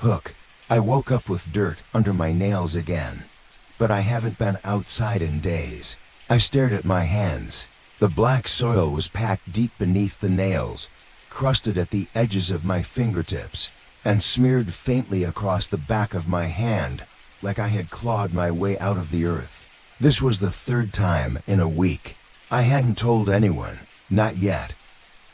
Hook. I woke up with dirt under my nails again. But I haven't been outside in days. I stared at my hands. The black soil was packed deep beneath the nails, crusted at the edges of my fingertips, and smeared faintly across the back of my hand, like I had clawed my way out of the earth. This was the third time in a week. I hadn't told anyone, not yet.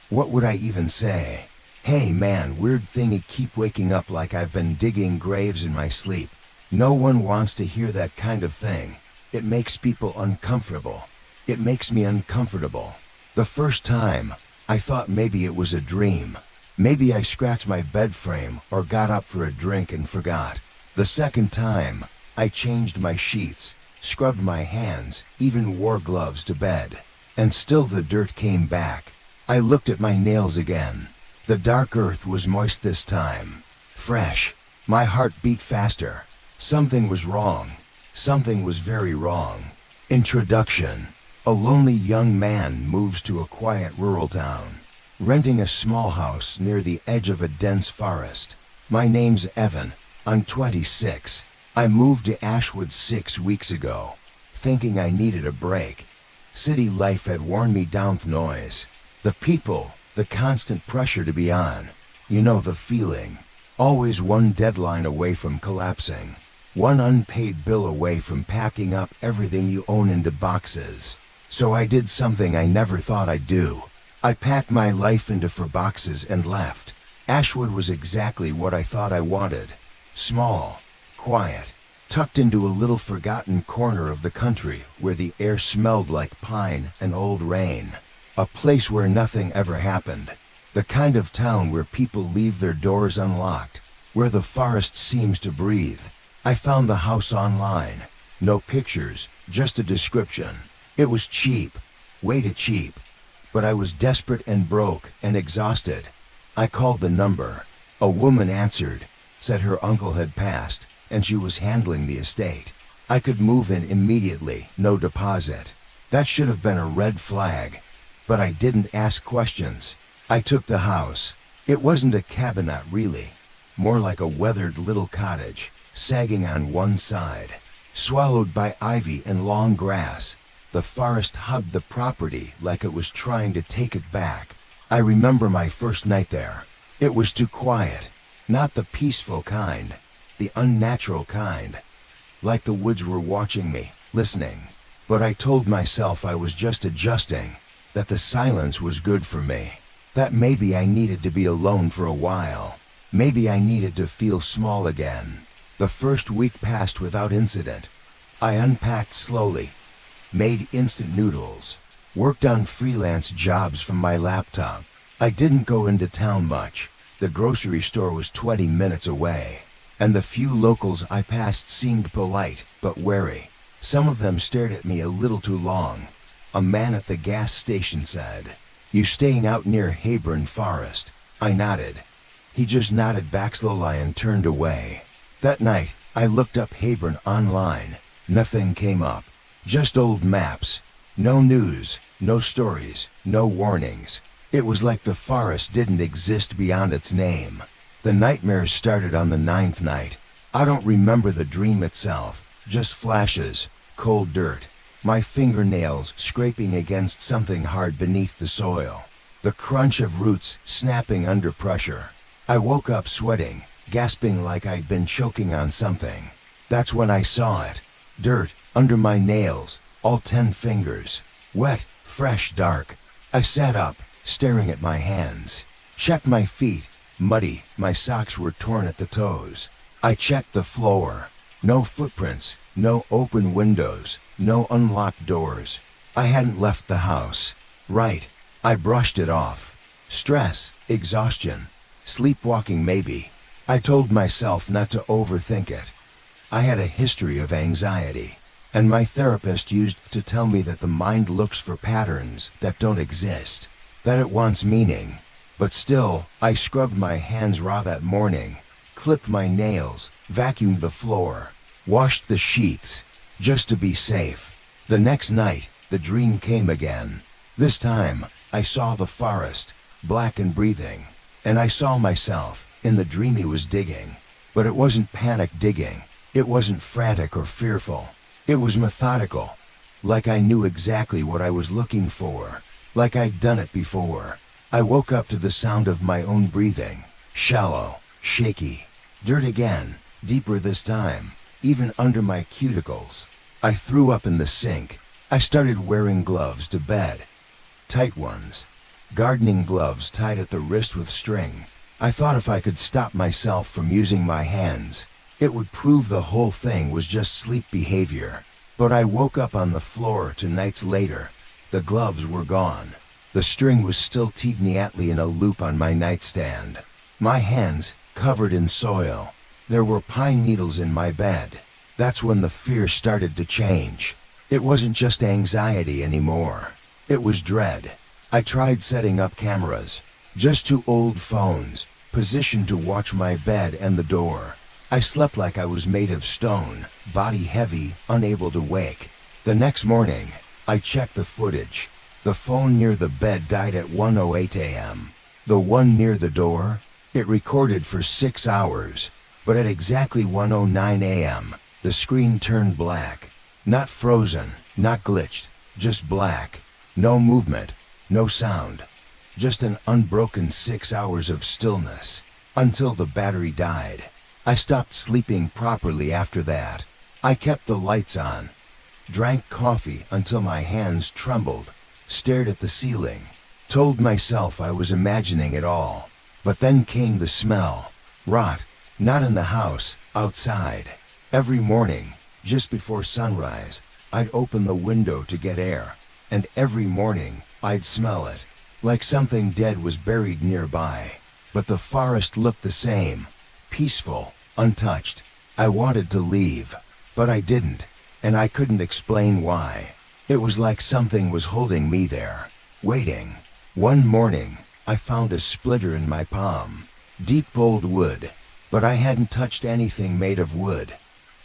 What would I even say? Hey man, weird thingy, keep waking up like I've been digging graves in my sleep. No one wants to hear that kind of thing. It makes people uncomfortable. It makes me uncomfortable. The first time, I thought maybe it was a dream. Maybe I scratched my bed frame or got up for a drink and forgot. The second time, I changed my sheets, scrubbed my hands, even wore gloves to bed. And still the dirt came back. I looked at my nails again. The dark earth was moist this time. Fresh. My heart beat faster. Something was wrong. Something was very wrong. Introduction. A lonely young man moves to a quiet rural town, renting a small house near the edge of a dense forest. My name's Evan. I'm 26. I moved to Ashwood 6 weeks ago, thinking I needed a break. City life had worn me down with noise. The people, the constant pressure to be on. You know the feeling. Always one deadline away from collapsing. One unpaid bill away from packing up everything you own into boxes. So I did something I never thought I'd do. I packed my life into 4 boxes and left. Ashwood was exactly what I thought I wanted. Small, quiet, tucked into a little forgotten corner of the country where the air smelled like pine and old rain. A place where nothing ever happened. The kind of town where people leave their doors unlocked, where the forest seems to breathe. I found the house online. No pictures, just a description. It was cheap, way too cheap. But I was desperate and broke and exhausted. I called the number. A woman answered, said her uncle had passed, and she was handling the estate. I could move in immediately, no deposit. That should have been a red flag. But I didn't ask questions. I took the house. It wasn't a cabinette really, more like a weathered little cottage, sagging on one side, swallowed by ivy and long grass. The forest hugged the property like it was trying to take it back. I remember my first night there. It was too quiet, not the peaceful kind, the unnatural kind. Like the woods were watching me, listening. But I told myself I was just adjusting, that the silence was good for me, that maybe I needed to be alone for a while. Maybe I needed to feel small again. The first week passed without incident. I unpacked slowly, made instant noodles, worked on freelance jobs from my laptop. I didn't go into town much. The grocery store was 20 minutes away, and the few locals I passed seemed polite but wary. Some of them stared at me a little too long. A man at the gas station said, "You staying out near Hayburn Forest?" I nodded. He just nodded back slowly and turned away. That night, I looked up Hayburn online. Nothing came up. Just old maps. No news, no stories, no warnings. It was like the forest didn't exist beyond its name. The nightmares started on the 9th night. I don't remember the dream itself, just flashes, cold dirt, my fingernails scraping against something hard beneath the soil, the crunch of roots snapping under pressure. I woke up sweating, gasping like I'd been choking on something. That's when I saw it. Dirt under my nails, all 10 fingers. Wet, fresh, dark. I sat up, staring at my hands. Checked my feet. Muddy, my socks were torn at the toes. I checked the floor. No footprints, no open windows, no unlocked doors. I hadn't left the house. Right. I brushed it off. Stress, exhaustion, sleepwalking maybe. I told myself not to overthink it. I had a history of anxiety, and my therapist used to tell me that the mind looks for patterns that don't exist, that it wants meaning. But still, I scrubbed my hands raw that morning, clipped my nails, vacuumed the floor, washed the sheets, just to be safe. The next night, the dream came again. This time, I saw the forest, black and breathing, and I saw myself. In the dream he was digging. But it wasn't panic digging. It wasn't frantic or fearful. It was methodical. Like I knew exactly what I was looking for. Like I'd done it before. I woke up to the sound of my own breathing. Shallow, shaky. Dirt again, deeper this time, even under my cuticles. I threw up in the sink. I started wearing gloves to bed. Tight ones. Gardening gloves tied at the wrist with string. I thought if I could stop myself from using my hands, it would prove the whole thing was just sleep behavior. But I woke up on the floor 2 nights later. The gloves were gone. The string was still tied neatly in a loop on my nightstand. My hands covered in soil. There were pine needles in my bed. That's when the fear started to change. It wasn't just anxiety anymore. It was dread. I tried setting up cameras. Just 2 old phones, positioned to watch my bed and the door. I slept like I was made of stone, body heavy, unable to wake. The next morning, I checked the footage. The phone near the bed died at 1:08 a.m. The one near the door, it recorded for 6 hours, but at exactly 1:09 a.m., the screen turned black. Not frozen, not glitched, just black. No movement, no sound. Just an unbroken 6 hours of stillness, until the battery died. I stopped sleeping properly after that. I kept the lights on, drank coffee until my hands trembled, stared at the ceiling, told myself I was imagining it all. But then came the smell. Rot. Not in the house, outside. Every morning, just before sunrise, I'd open the window to get air, and every morning, I'd smell it, like something dead was buried nearby. But the forest looked the same, peaceful, untouched. I wanted to leave, but I didn't, and I couldn't explain why. It was like something was holding me there, waiting. One morning, I found a splinter in my palm. Deep old wood, but I hadn't touched anything made of wood.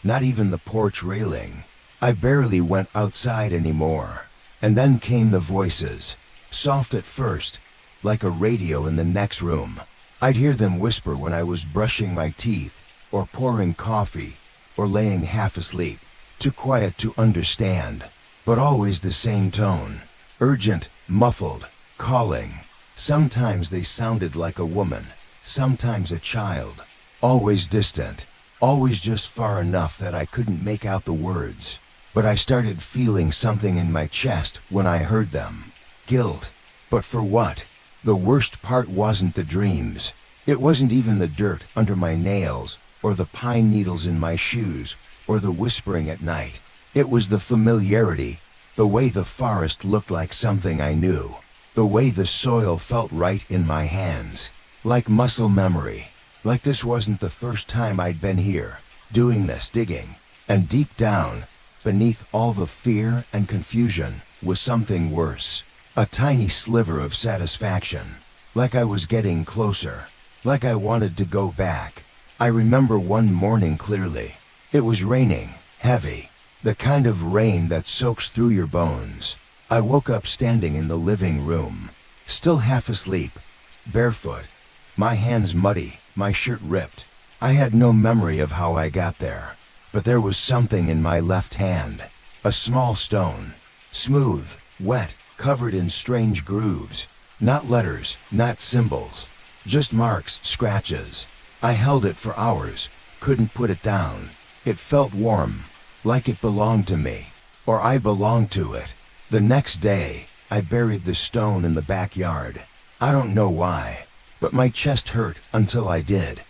Not even the porch railing. I barely went outside anymore. And then came the voices, soft at first, like a radio in the next room. I'd hear them whisper when I was brushing my teeth, or pouring coffee, or laying half asleep. Too quiet to understand, but always the same tone. Urgent, muffled, calling. Sometimes they sounded like a woman, sometimes a child. Always distant, always just far enough that I couldn't make out the words. But I started feeling something in my chest when I heard them. Guilt. But for what? The worst part wasn't the dreams. It wasn't even the dirt under my nails, or the pine needles in my shoes, or the whispering at night. It was the familiarity, the way the forest looked like something I knew, the way the soil felt right in my hands, like muscle memory, like this wasn't the first time I'd been here, doing this digging. And deep down, beneath all the fear and confusion, was something worse. A tiny sliver of satisfaction, like I was getting closer, like I wanted to go back. I remember one morning clearly. It was raining, heavy, the kind of rain that soaks through your bones. I woke up standing in the living room, still half asleep, barefoot, my hands muddy, my shirt ripped. I had no memory of how I got there, but there was something in my left hand, a small stone, smooth, wet, covered in strange grooves. Not letters, not symbols, just marks, scratches. I held it for hours, couldn't put it down. It felt warm, like it belonged to me, or I belonged to it. The next day, I buried the stone in the backyard. I don't know why, but my chest hurt until I did,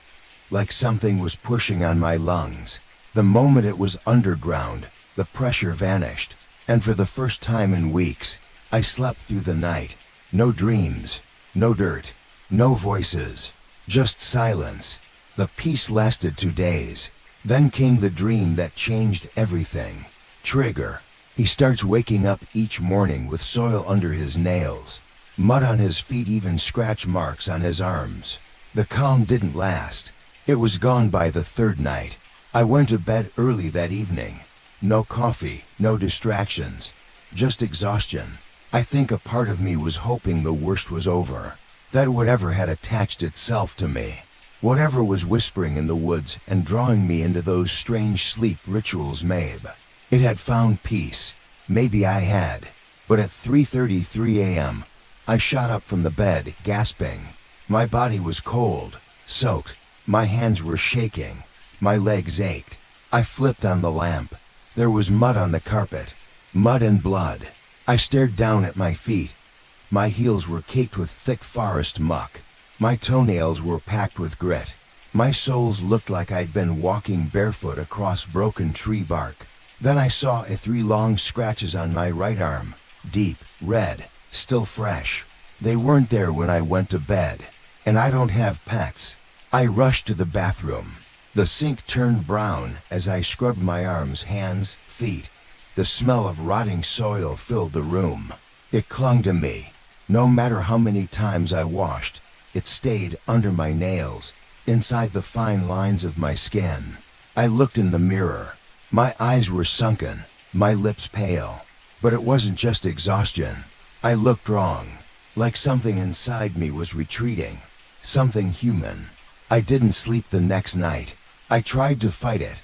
like something was pushing on my lungs. The moment it was underground, the pressure vanished, and for the first time in weeks, I slept through the night. No dreams, no dirt, no voices, just silence. The peace lasted 2 days. Then came the dream that changed everything. Trigger. He starts waking up each morning with soil under his nails, mud on his feet, even scratch marks on his arms. The calm didn't last. It was gone by the 3rd night. I went to bed early that evening. No coffee, no distractions, just exhaustion. I think a part of me was hoping the worst was over, that whatever had attached itself to me Whatever was whispering in the woods and drawing me into those strange sleep rituals, maybe it had found peace. Maybe I had. But at 3:33 a.m., I shot up from the bed, gasping. My body was cold, soaked. My hands were shaking. My legs ached. I flipped on the lamp. There was mud on the carpet. Mud and blood. I stared down at my feet. My heels were caked with thick forest muck. My toenails were packed with grit. My soles looked like I'd been walking barefoot across broken tree bark. Then I saw 3 long scratches on my right arm. Deep, red, still fresh. They weren't there when I went to bed. And I don't have pets. I rushed to the bathroom. The sink turned brown as I scrubbed my arms, hands, feet. The smell of rotting soil filled the room. It clung to me. No matter how many times I washed, it stayed under my nails, inside the fine lines of my skin. I looked in the mirror. My eyes were sunken, my lips pale. But it wasn't just exhaustion. I looked wrong, like something inside me was retreating. Something human. I didn't sleep the next night. I tried to fight it.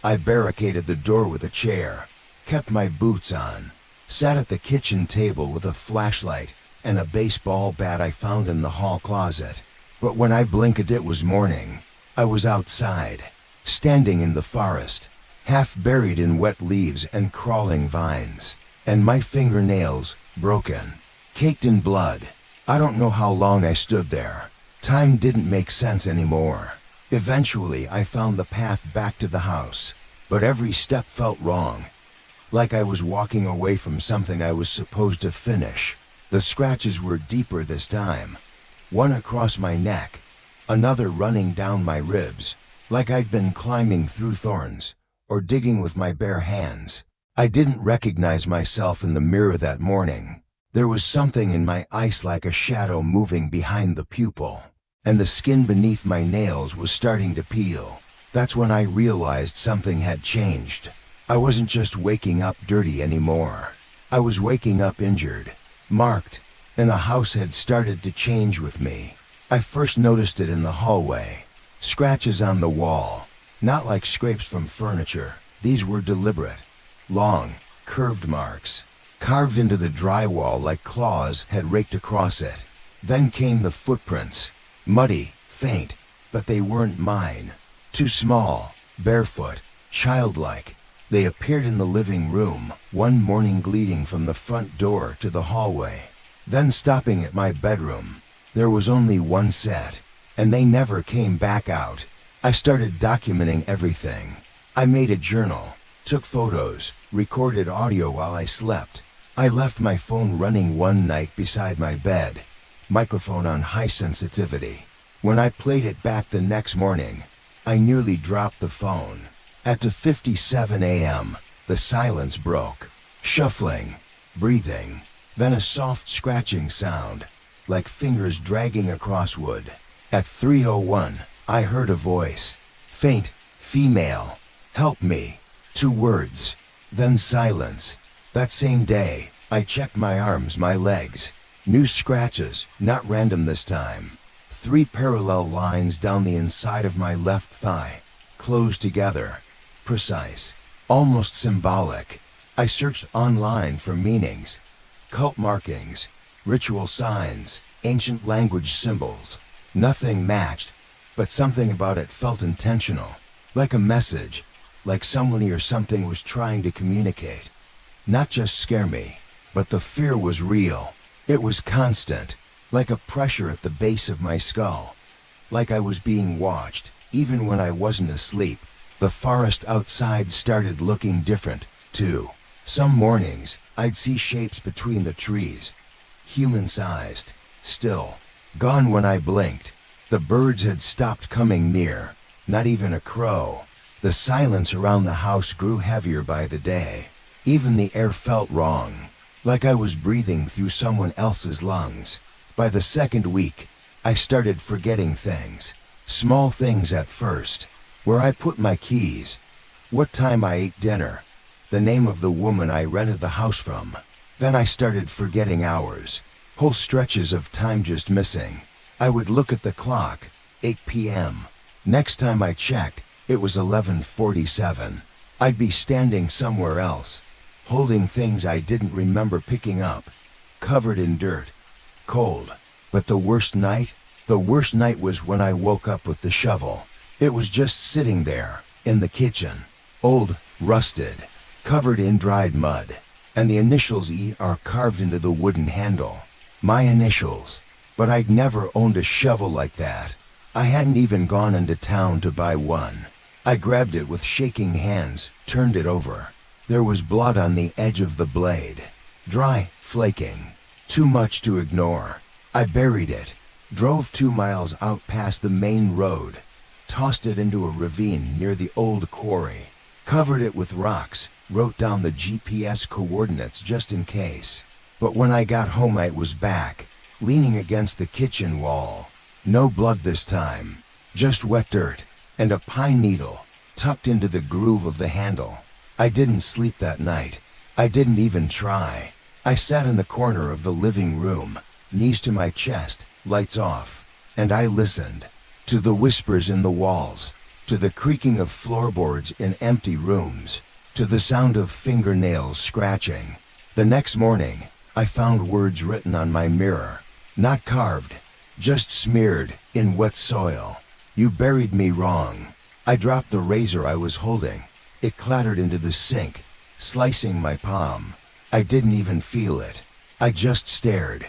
I barricaded the door with a chair, kept my boots on, sat at the kitchen table with a flashlight and a baseball bat I found in the hall closet. But when I blinked, it was morning. I was outside, standing in the forest, half buried in wet leaves and crawling vines, and my fingernails, broken, caked in blood. I don't know how long I stood there. Time didn't make sense anymore. Eventually, I found the path back to the house, but every step felt wrong, like I was walking away from something I was supposed to finish. The scratches were deeper this time, one across my neck, another running down my ribs, like I'd been climbing through thorns or digging with my bare hands. I didn't recognize myself in the mirror that morning. There was something in my eyes, like a shadow moving behind the pupil, and the skin beneath my nails was starting to peel. That's when I realized something had changed. I wasn't just waking up dirty anymore. I was waking up injured, marked, and the house had started to change with me. I first noticed it in the hallway. Scratches on the wall, not like scrapes from furniture. These were deliberate, long, curved marks, carved into the drywall like claws had raked across it. Then came the footprints, muddy, faint, but they weren't mine. Too small, barefoot, childlike. They appeared in the living room, one morning leading from the front door to the hallway, then stopping at my bedroom. There was only one set, and they never came back out. I started documenting everything. I made a journal, took photos, recorded audio while I slept. I left my phone running one night beside my bed, microphone on high sensitivity. When I played it back the next morning, I nearly dropped the phone. At 2:57 a.m., the silence broke. Shuffling, breathing, then a soft scratching sound, like fingers dragging across wood. At 3:01, I heard a voice. Faint, female. Help me. 2 words. Then silence. That same day, I checked my arms, my legs. New scratches, not random this time. 3 parallel lines down the inside of my left thigh, close together. Precise, almost symbolic. I searched online for meanings, cult markings, ritual signs, ancient language symbols. Nothing matched, but something about it felt intentional, like a message, like someone or something was trying to communicate. Not just scare me, but the fear was real. It was constant, like a pressure at the base of my skull, like I was being watched, even when I wasn't asleep. The forest outside started looking different, too. Some mornings, I'd see shapes between the trees, human-sized, still, gone when I blinked. The birds had stopped coming near, not even a crow. The silence around the house grew heavier by the day. Even the air felt wrong, like I was breathing through someone else's lungs. By the second week, I started forgetting things. Small things at first. Where I put my keys, what time I ate dinner, the name of the woman I rented the house from. Then I started forgetting hours, whole stretches of time just missing. I would look at the clock, 8 p.m. Next time I checked, it was 11:47. I'd be standing somewhere else, holding things I didn't remember picking up, covered in dirt, cold. But the worst night was when I woke up with the shovel. It was just sitting there, in the kitchen, old, rusted, covered in dried mud, and the initials ER carved into the wooden handle. My initials. But I'd never owned a shovel like that. I hadn't even gone into town to buy one. I grabbed it with shaking hands, turned it over. There was blood on the edge of the blade. Dry, flaking. Too much to ignore. I buried it, drove 2 miles out past the main road, tossed it into a ravine near the old quarry, covered it with rocks, wrote down the GPS coordinates just in case. But when I got home I was back, leaning against the kitchen wall. No blood this time, just wet dirt, and a pine needle, tucked into the groove of the handle. I didn't sleep that night. I didn't even try. I sat in the corner of the living room, knees to my chest, lights off, and I listened. To the whispers in the walls, to the creaking of floorboards in empty rooms, to the sound of fingernails scratching. The next morning, I found words written on my mirror, not carved, just smeared in wet soil. You buried me wrong. I dropped the razor I was holding. It clattered into the sink, slicing my palm. I didn't even feel it. I just stared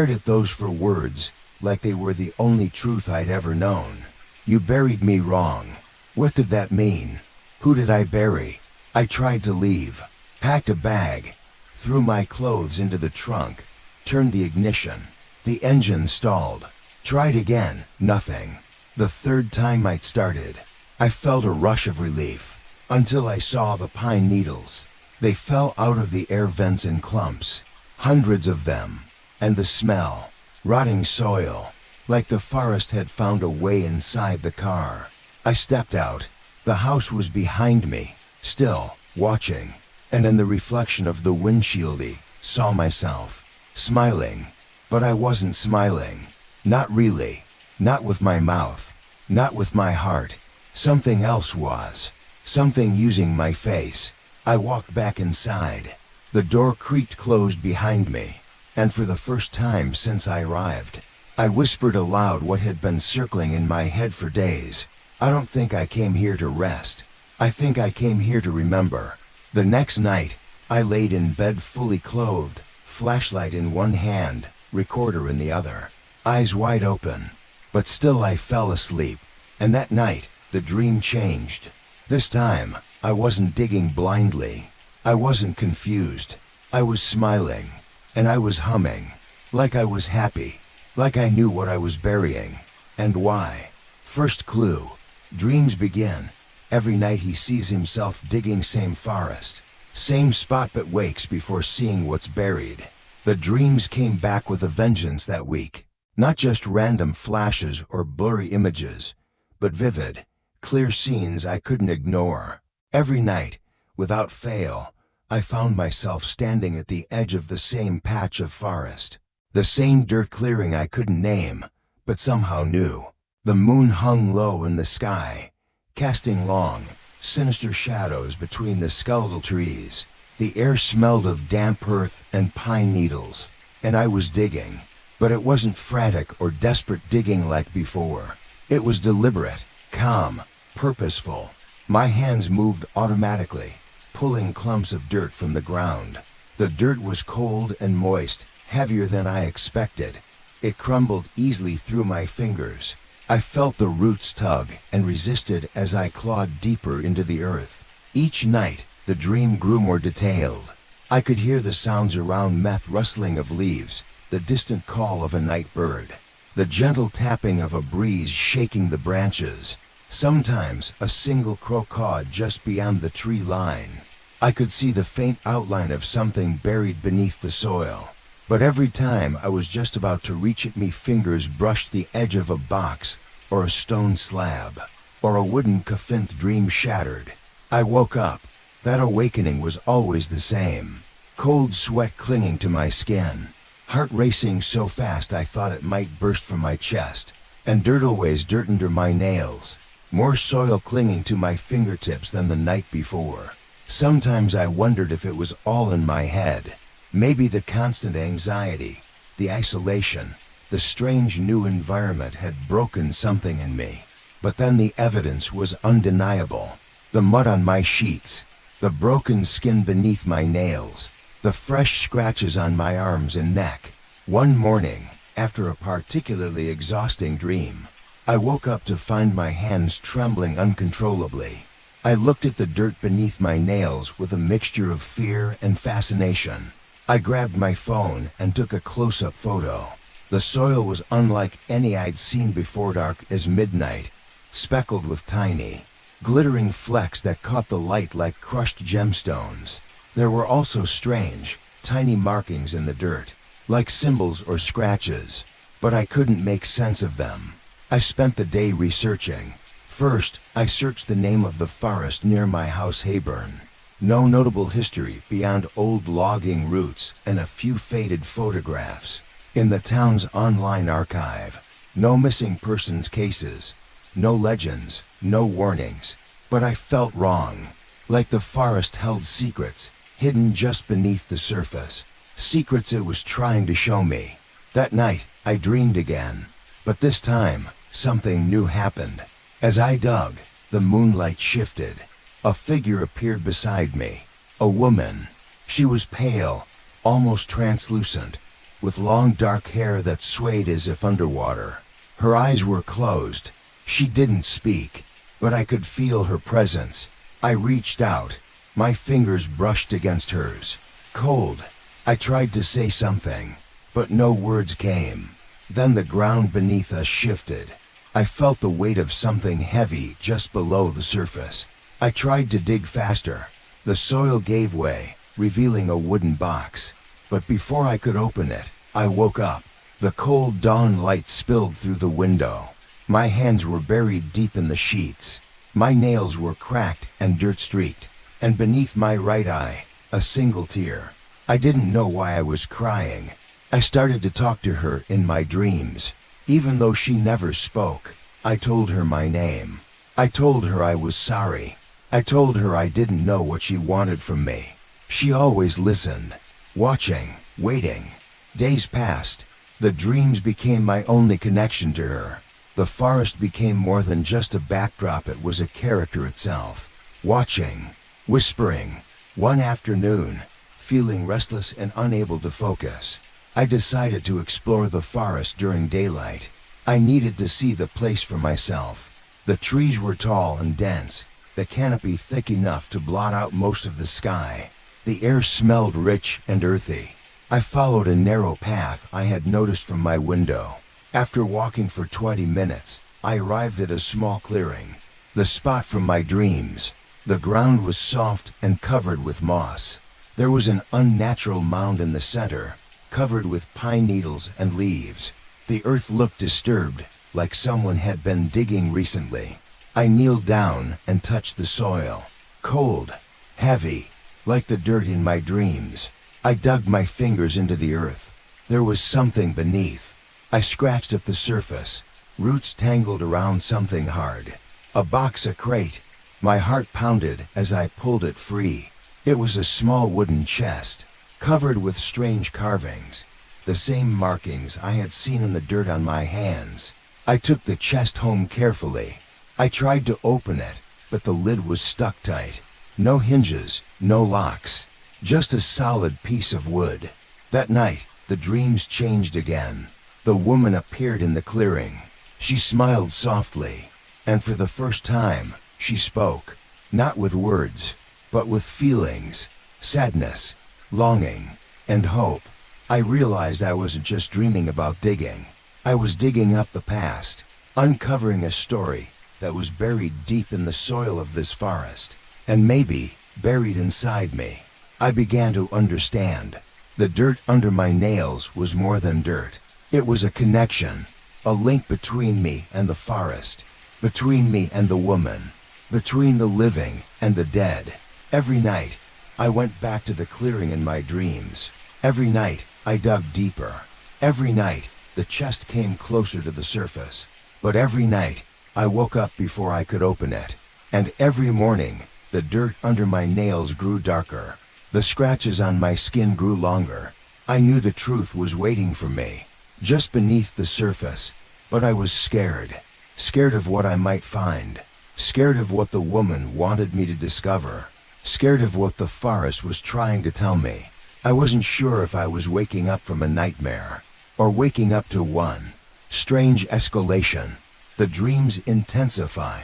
at those 4 words, like they were the only truth I'd ever known. You buried me wrong. What did that mean? Who did I bury? I tried to leave, packed a bag, threw my clothes into the trunk, turned the ignition. The engine stalled. Tried again, nothing. The 3rd time I'd started, I felt a rush of relief, until I saw the pine needles. They fell out of the air vents in clumps, hundreds of them, and the smell, rotting soil, like the forest had found a way inside the car. I stepped out. The house was behind me, still, watching, and in the reflection of the windshield saw myself, smiling. But I wasn't smiling. Not really. Not with my mouth. Not with my heart. Something else was. Something using my face. I walked back inside. The door creaked closed behind me, and for the first time since I arrived, I whispered aloud what had been circling in my head for days. I don't think I came here to rest. I think I came here to remember. The next night, I laid in bed fully clothed, flashlight in one hand, recorder in the other, eyes wide open. But still I fell asleep, and that night, the dream changed. This time, I wasn't digging blindly. I wasn't confused. I was smiling, and I was humming, like I was happy, like I knew what I was burying, and why. First clue. Dreams begin. Every night he sees himself digging same forest, same spot, but wakes before seeing what's buried. The dreams came back with a vengeance that week. Not just random flashes or blurry images, but vivid, clear scenes I couldn't ignore. Every night, without fail, I found myself standing at the edge of the same patch of forest, the same dirt clearing I couldn't name, but somehow knew. The moon hung low in the sky, casting long, sinister shadows between the skeletal trees. The air smelled of damp earth and pine needles, and I was digging. But it wasn't frantic or desperate digging like before. It was deliberate, calm, purposeful. My hands moved automatically, pulling clumps of dirt from the ground. The dirt was cold and moist, heavier than I expected. It crumbled easily through my fingers. I felt the roots tug and resisted as I clawed deeper into the earth. Each night, the dream grew more detailed. I could hear the sounds around me, rustling of leaves, the distant call of a night bird, the gentle tapping of a breeze shaking the branches. Sometimes a single crow cawed just beyond the tree line. I could see the faint outline of something buried beneath the soil. But every time I was just about to reach it, me fingers brushed the edge of a box, or a stone slab, or a wooden coffin. Dream shattered. I woke up. That awakening was always the same. Cold sweat clinging to my skin. Heart racing so fast I thought it might burst from my chest. And dirt always dirt under my nails. More soil clinging to my fingertips than the night before. Sometimes I wondered if it was all in my head. Maybe the constant anxiety, the isolation, the strange new environment had broken something in me. But then the evidence was undeniable. The mud on my sheets, the broken skin beneath my nails, the fresh scratches on my arms and neck. One morning, after a particularly exhausting dream, I woke up to find my hands trembling uncontrollably. I looked at the dirt beneath my nails with a mixture of fear and fascination. I grabbed my phone and took a close-up photo. The soil was unlike any I'd seen before, dark as midnight, speckled with tiny, glittering flecks that caught the light like crushed gemstones. There were also strange, tiny markings in the dirt, like symbols or scratches, but I couldn't make sense of them. I spent the day researching. First, I searched the name of the forest near my house, Hayburn. No notable history beyond old logging routes and a few faded photographs. In the town's online archive, no missing persons cases, no legends, no warnings. But I felt wrong, like the forest held secrets, hidden just beneath the surface. Secrets it was trying to show me. That night, I dreamed again. But this time, something new happened. As I dug, the moonlight shifted. A figure appeared beside me. A woman. She was pale, almost translucent, with long dark hair that swayed as if underwater. Her eyes were closed. She didn't speak, but I could feel her presence. I reached out. My fingers brushed against hers. Cold. I tried to say something, but no words came. Then the ground beneath us shifted. I felt the weight of something heavy just below the surface. I tried to dig faster. The soil gave way, revealing a wooden box. But before I could open it, I woke up. The cold dawn light spilled through the window. My hands were buried deep in the sheets. My nails were cracked and dirt-streaked. And beneath my right eye, a single tear. I didn't know why I was crying. I started to talk to her in my dreams. Even though she never spoke, I told her my name. I told her I was sorry. I told her I didn't know what she wanted from me. She always listened, watching, waiting. Days passed. The dreams became my only connection to her. The forest became more than just a backdrop, it was a character itself. Watching, whispering. One afternoon, feeling restless and unable to focus, I decided to explore the forest during daylight. I needed to see the place for myself. The trees were tall and dense, the canopy thick enough to blot out most of the sky. The air smelled rich and earthy. I followed a narrow path I had noticed from my window. After walking for 20 minutes, I arrived at a small clearing, the spot from my dreams. The ground was soft and covered with moss. There was an unnatural mound in the center, covered with pine needles and leaves. The earth looked disturbed, like someone had been digging recently. I kneeled down and touched the soil. Cold, heavy, like the dirt in my dreams. I dug my fingers into the earth. There was something beneath. I scratched at the surface. Roots tangled around something hard. A box, a crate. My heart pounded as I pulled it free. It was a small wooden chest, covered with strange carvings, the same markings I had seen in the dirt on my hands. I took the chest home carefully. I tried to open it, but the lid was stuck tight. No hinges, no locks, just a solid piece of wood. That night, the dreams changed again. The woman appeared in the clearing. She smiled softly, and for the first time, she spoke, not with words, but with feelings, sadness, longing, and hope. I realized I wasn't just dreaming about digging. I was digging up the past, uncovering a story that was buried deep in the soil of this forest, and maybe buried inside me. I began to understand. The dirt under my nails was more than dirt. It was a connection, a link between me and the forest, between me and the woman, between the living and the dead. Every night, I went back to the clearing in my dreams. Every night, I dug deeper. Every night, the chest came closer to the surface. But every night, I woke up before I could open it. And every morning, the dirt under my nails grew darker. The scratches on my skin grew longer. I knew the truth was waiting for me, just beneath the surface. But I was scared. Scared of what I might find. Scared of what the woman wanted me to discover. Scared of what the forest was trying to tell me. I wasn't sure if I was waking up from a nightmare, or waking up to one. Strange escalation. The dreams intensify.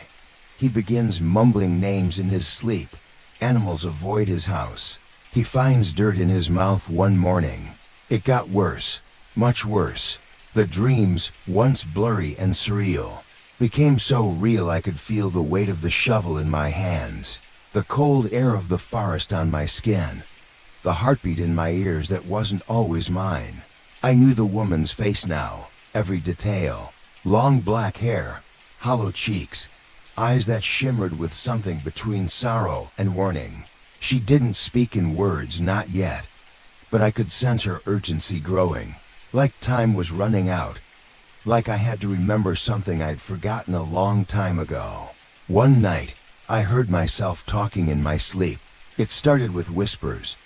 He begins mumbling names in his sleep. Animals avoid his house. He finds dirt in his mouth one morning. It got worse, much worse. The dreams, once blurry and surreal, became so real I could feel the weight of the shovel in my hands, the cold air of the forest on my skin, the heartbeat in my ears that wasn't always mine. I knew the woman's face now, every detail. Long black hair, hollow cheeks, eyes that shimmered with something between sorrow and warning. She didn't speak in words, not yet, but I could sense her urgency growing, like time was running out, like I had to remember something I'd forgotten a long time ago. One night, I heard myself talking in my sleep. It started with whispers,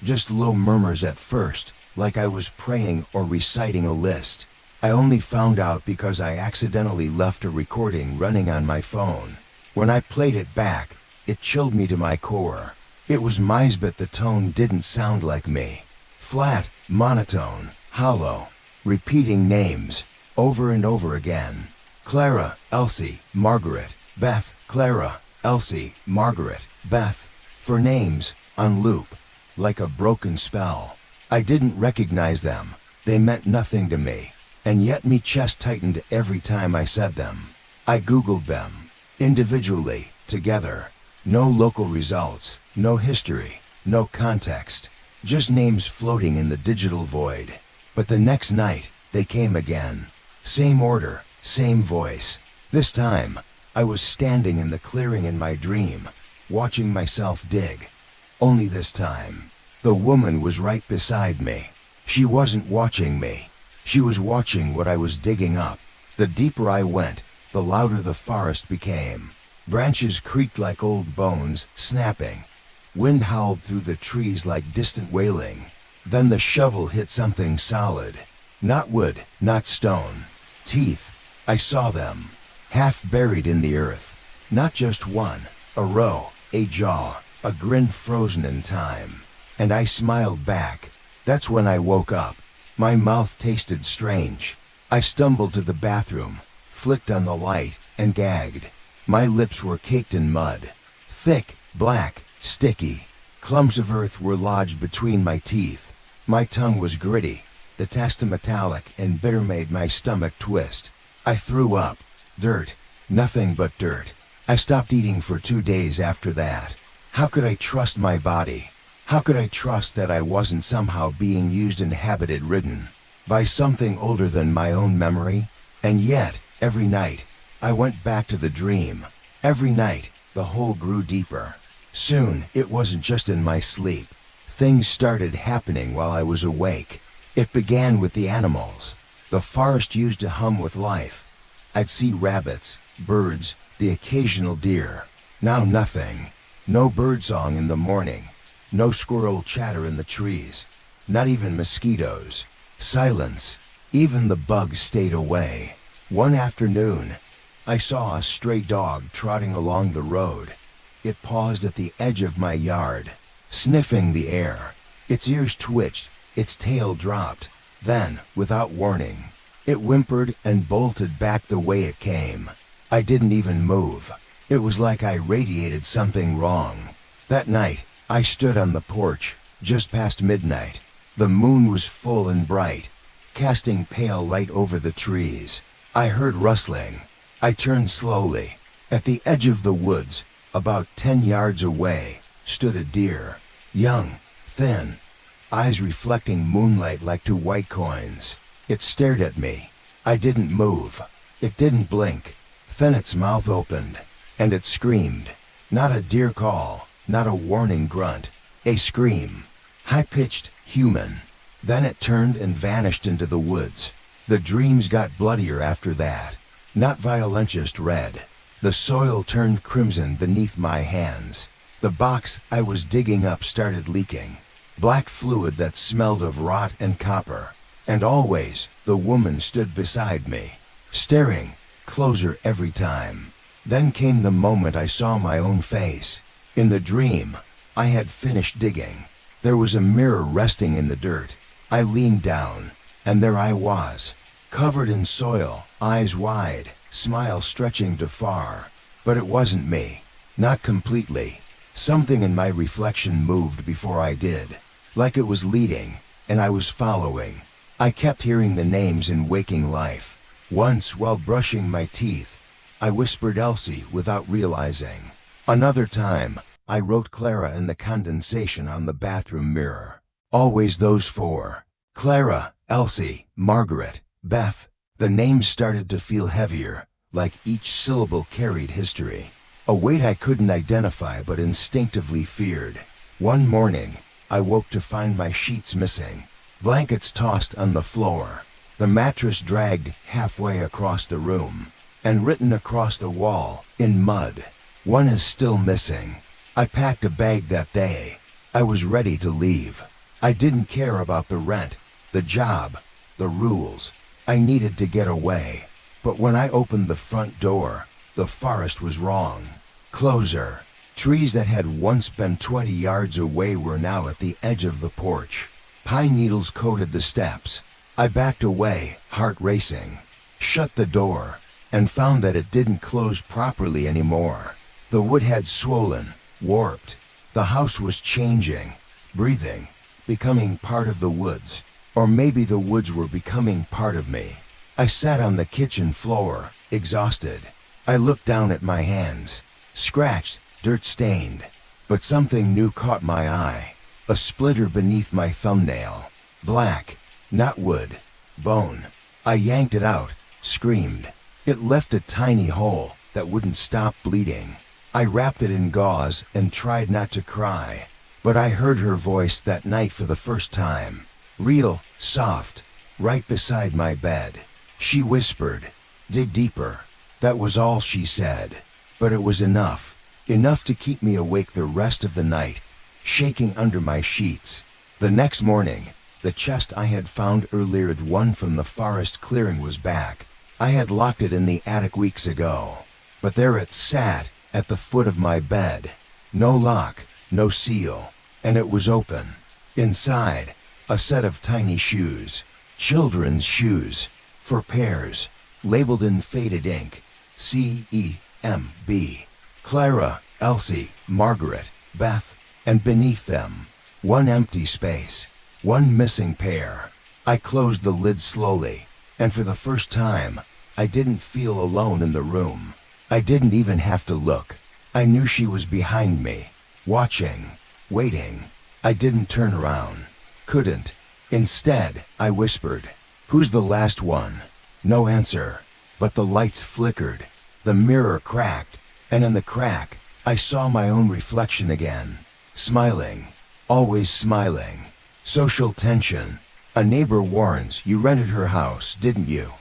just low murmurs at first, like I was praying or reciting a list. I only found out because I accidentally left a recording running on my phone. When I played it back, it chilled me to my core. It was mine, but the tone didn't sound like me. Flat, monotone, hollow, repeating names, over and over again. Clara, Elsie, Margaret, Beth, Clara, Elsie, Margaret, Beth. For names, on loop, like a broken spell. I didn't recognize them. They meant nothing to me. And yet my chest tightened every time I said them. I Googled them, individually, together. No local results, no history, no context. Just names floating in the digital void. But the next night, they came again. Same order, same voice. This time, I was standing in the clearing in my dream, watching myself dig. Only this time, the woman was right beside me. She wasn't watching me. She was watching what I was digging up. The deeper I went, the louder the forest became. Branches creaked like old bones, snapping. Wind howled through the trees like distant wailing. Then the shovel hit something solid. Not wood, not stone. Teeth. I saw them. Half buried in the earth. Not just one. A row. A jaw. A grin frozen in time. And I smiled back. That's when I woke up. My mouth tasted strange. I stumbled to the bathroom, flicked on the light, and gagged. My lips were caked in mud. Thick, black, sticky. Clumps of earth were lodged between my teeth. My tongue was gritty. The taste metallic and bitter made my stomach twist. I threw up. Dirt. Nothing but dirt. I stopped eating for 2 days after that. How could I trust my body? How could I trust that I wasn't somehow being used and ridden by something older than my own memory? And yet, every night, I went back to the dream. Every night, the hole grew deeper. Soon, it wasn't just in my sleep. Things started happening while I was awake. It began with the animals. The forest used to hum with life. I'd see rabbits, birds, the occasional deer. Now nothing. No birdsong in the morning. No squirrel chatter in the trees. Not even mosquitoes. Silence. Even the bugs stayed away. One afternoon, I saw a stray dog trotting along the road. It paused at the edge of my yard, sniffing the air. Its ears twitched, its tail dropped. Then, without warning, it whimpered and bolted back the way it came. I didn't even move. It was like I radiated something wrong. That night, I stood on the porch, just past midnight. The moon was full and bright, casting pale light over the trees. I heard rustling. I turned slowly. At the edge of the woods, about 10 yards away, stood a deer. Young, thin, eyes reflecting moonlight like two white coins. It stared at me. I didn't move. It didn't blink. Then its mouth opened, and it screamed. Not a deer call. Not a warning grunt, a scream, high-pitched, human. Then it turned and vanished into the woods. The dreams got bloodier after that. Not violent, just red. The soil turned crimson beneath my hands. The box I was digging up started leaking. Black fluid that smelled of rot and copper. And always, the woman stood beside me, staring, closer every time. Then came the moment I saw my own face. In the dream, I had finished digging. There was a mirror resting in the dirt. I leaned down, and there I was, covered in soil, eyes wide, smile stretching to far. But it wasn't me. Not completely. Something in my reflection moved before I did. Like it was leading, and I was following. I kept hearing the names in waking life. Once, while brushing my teeth, I whispered Elsie without realizing. Another time, I wrote Clara in the condensation on the bathroom mirror. Always those four. Clara, Elsie, Margaret, Beth. The names started to feel heavier, like each syllable carried history. A weight I couldn't identify but instinctively feared. One morning, I woke to find my sheets missing. Blankets tossed on the floor. The mattress dragged halfway across the room. And written across the wall, in mud, "One is still missing." I packed a bag that day. I was ready to leave. I didn't care about the rent, the job, the rules. I needed to get away. But when I opened the front door, the forest was wrong. Closer. Trees that had once been 20 yards away were now at the edge of the porch. Pine needles coated the steps. I backed away, heart racing. Shut the door, and found that it didn't close properly anymore. The wood had swollen, warped. The house was changing, breathing, becoming part of the woods. Or maybe the woods were becoming part of me. I sat on the kitchen floor, exhausted. I looked down at my hands, scratched, dirt-stained. But something new caught my eye. A splitter beneath my thumbnail. Black, not wood, bone. I yanked it out, screamed. It left a tiny hole that wouldn't stop bleeding. I wrapped it in gauze and tried not to cry. But I heard her voice that night for the first time. Real, soft, right beside my bed. She whispered, "Dig deeper." That was all she said. But it was enough. Enough to keep me awake the rest of the night, shaking under my sheets. The next morning, the chest I had found earlier, the one from the forest clearing, was back. I had locked it in the attic weeks ago. But there it sat, at the foot of my bed. No lock, no seal. And it was open. Inside, a set of tiny shoes. Children's shoes. For pairs. Labeled in faded ink. C-E-M-B. Clara, Elsie, Margaret, Beth. And beneath them, one empty space. One missing pair. I closed the lid slowly. And for the first time, I didn't feel alone in the room. I didn't even have to look. I knew she was behind me, watching, waiting. I didn't turn around. Couldn't. Instead, I whispered, "Who's the last one?" No answer. But the lights flickered. The mirror cracked. And in the crack, I saw my own reflection again. Smiling. Always smiling. Social tension. A neighbor warns you rented her house, didn't you?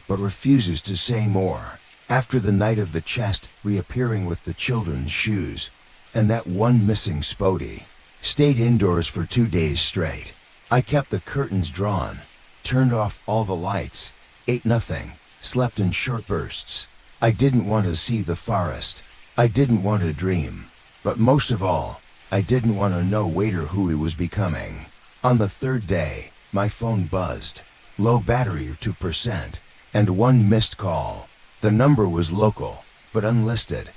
But refuses to say more. After the night of the chest reappearing with the children's shoes, and that one missing spodie, stayed indoors for 2 days straight. I kept the curtains drawn, turned off all the lights, ate nothing, slept in short bursts. I didn't want to see the forest. I didn't want to dream. But most of all, I didn't want to know Waiter who he was becoming. On the third day, my phone buzzed. Low battery, 2%, and one missed call. The number was local, but unlisted.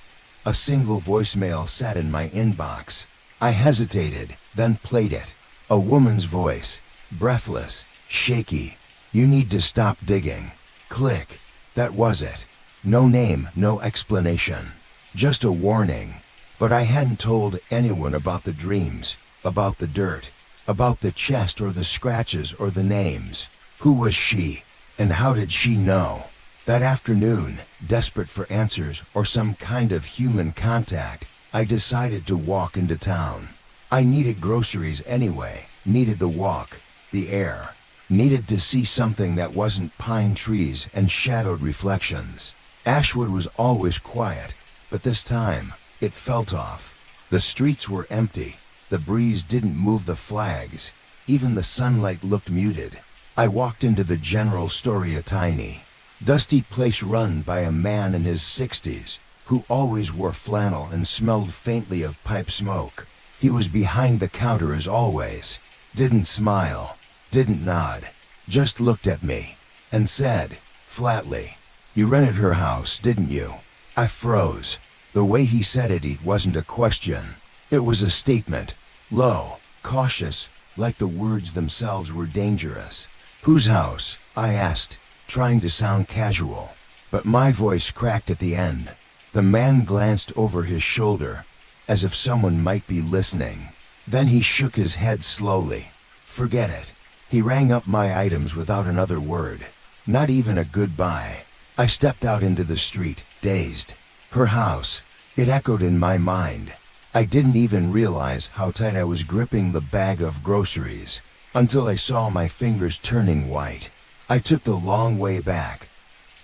A single voicemail sat in my inbox. I hesitated, then played it. A woman's voice, breathless, shaky. "You need to stop digging." Click. That was it. No name, no explanation. Just a warning. But I hadn't told anyone about the dreams, about the dirt, about the chest or the scratches or the names. Who was she? And how did she know? That afternoon, desperate for answers or some kind of human contact, I decided to walk into town. I needed groceries anyway, needed the walk, the air, needed to see something that wasn't pine trees and shadowed reflections. Ashwood was always quiet, but this time, it felt off. The streets were empty, the breeze didn't move the flags, even the sunlight looked muted. I walked into the general store, a tiny, dusty place run by a man in his 60s, who always wore flannel and smelled faintly of pipe smoke. He was behind the counter as always, didn't smile, didn't nod, just looked at me, and said, flatly, "You rented her house, didn't you?" I froze. The way he said it wasn't a question. It was a statement, low, cautious, like the words themselves were dangerous. "Whose house?" I asked, trying to sound casual, but my voice cracked at the end. The man glanced over his shoulder, as if someone might be listening. Then he shook his head slowly. "Forget it." He rang up my items without another word, not even a goodbye. I stepped out into the street, dazed. Her house, it echoed in my mind. I didn't even realize how tight I was gripping the bag of groceries, until I saw my fingers turning white. I took the long way back,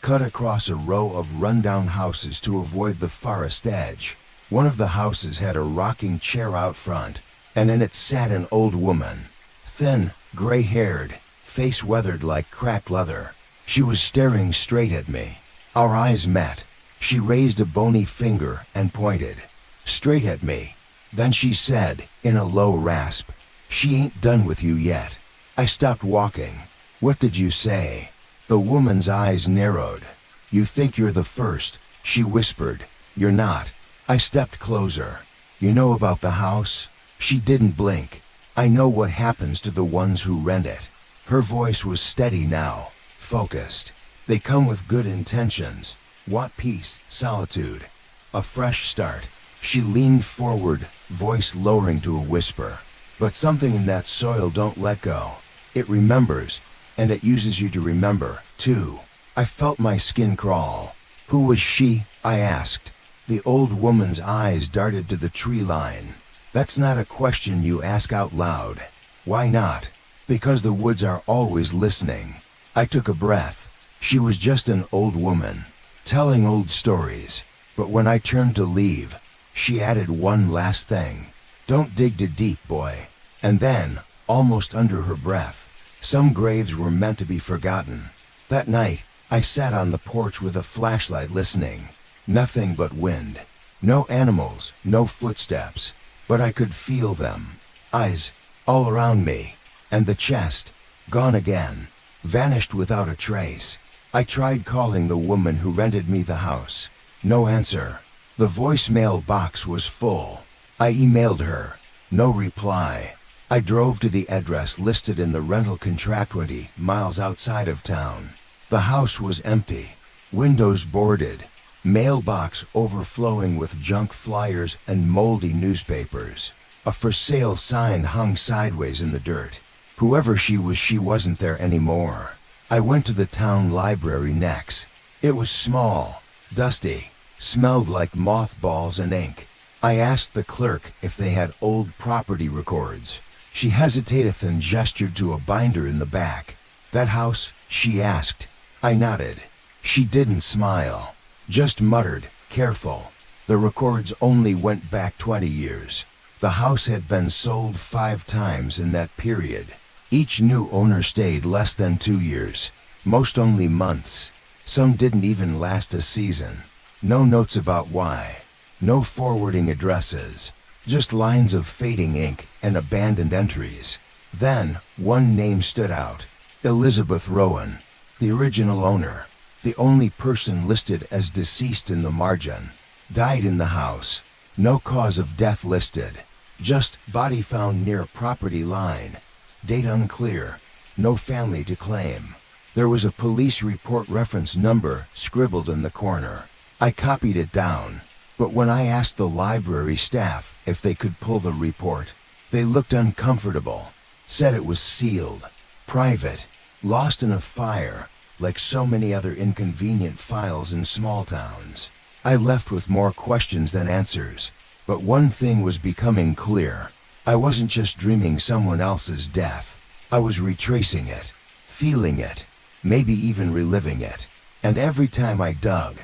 cut across a row of rundown houses to avoid the forest edge. One of the houses had a rocking chair out front, and in it sat an old woman, thin, gray-haired, face weathered like cracked leather. She was staring straight at me. Our eyes met. She raised a bony finger and pointed straight at me. Then she said, in a low rasp, "She ain't done with you yet." I stopped walking. "What did you say?" The woman's eyes narrowed. "You think you're the first," she whispered. "You're not." I stepped closer. "You know about the house?" She didn't blink. "I know what happens to the ones who rent it." Her voice was steady now, focused. "They come with good intentions. Want peace, solitude, a fresh start." She leaned forward, voice lowering to a whisper. "But something in that soil don't let go. It remembers, and it uses you to remember, too." I felt my skin crawl. "Who was she?" I asked. The old woman's eyes darted to the tree line. "That's not a question you ask out loud." "Why not?" "Because the woods are always listening." I took a breath. She was just an old woman, telling old stories. But when I turned to leave, she added one last thing. "Don't dig too deep, boy." And then, almost under her breath, "Some graves were meant to be forgotten." That night, I sat on the porch with a flashlight listening. Nothing but wind. No animals, no footsteps. But I could feel them. Eyes, all around me. And the chest, gone again. Vanished without a trace. I tried calling the woman who rented me the house. No answer. The voicemail box was full. I emailed her. No reply. I drove to the address listed in the rental contract 20 miles outside of town. The house was empty. Windows boarded. Mailbox overflowing with junk flyers and moldy newspapers. A for sale sign hung sideways in the dirt. Whoever she was, she wasn't there anymore. I went to the town library next. It was small, dusty, smelled like mothballs and ink. I asked the clerk if they had old property records. She hesitated and gestured to a binder in the back. "That house?" she asked. I nodded. She didn't smile, just muttered, "Careful." The records only went back 20 years. The house had been sold 5 times in that period. Each new owner stayed less than 2 years, most only months. Some didn't even last a season. No notes about why. No forwarding addresses. Just lines of fading ink and abandoned entries. Then, one name stood out. Elizabeth Rowan, the original owner. The only person listed as deceased in the margin. Died in the house. No cause of death listed. Just body found near property line. Date unclear. No family to claim. There was a police report reference number scribbled in the corner. I copied it down. But when I asked the library staff if they could pull the report, they looked uncomfortable. Said it was sealed. Private. Lost in a fire. Like so many other inconvenient files in small towns. I left with more questions than answers. But one thing was becoming clear. I wasn't just dreaming someone else's death. I was retracing it, feeling it, maybe even reliving it. And every time I dug,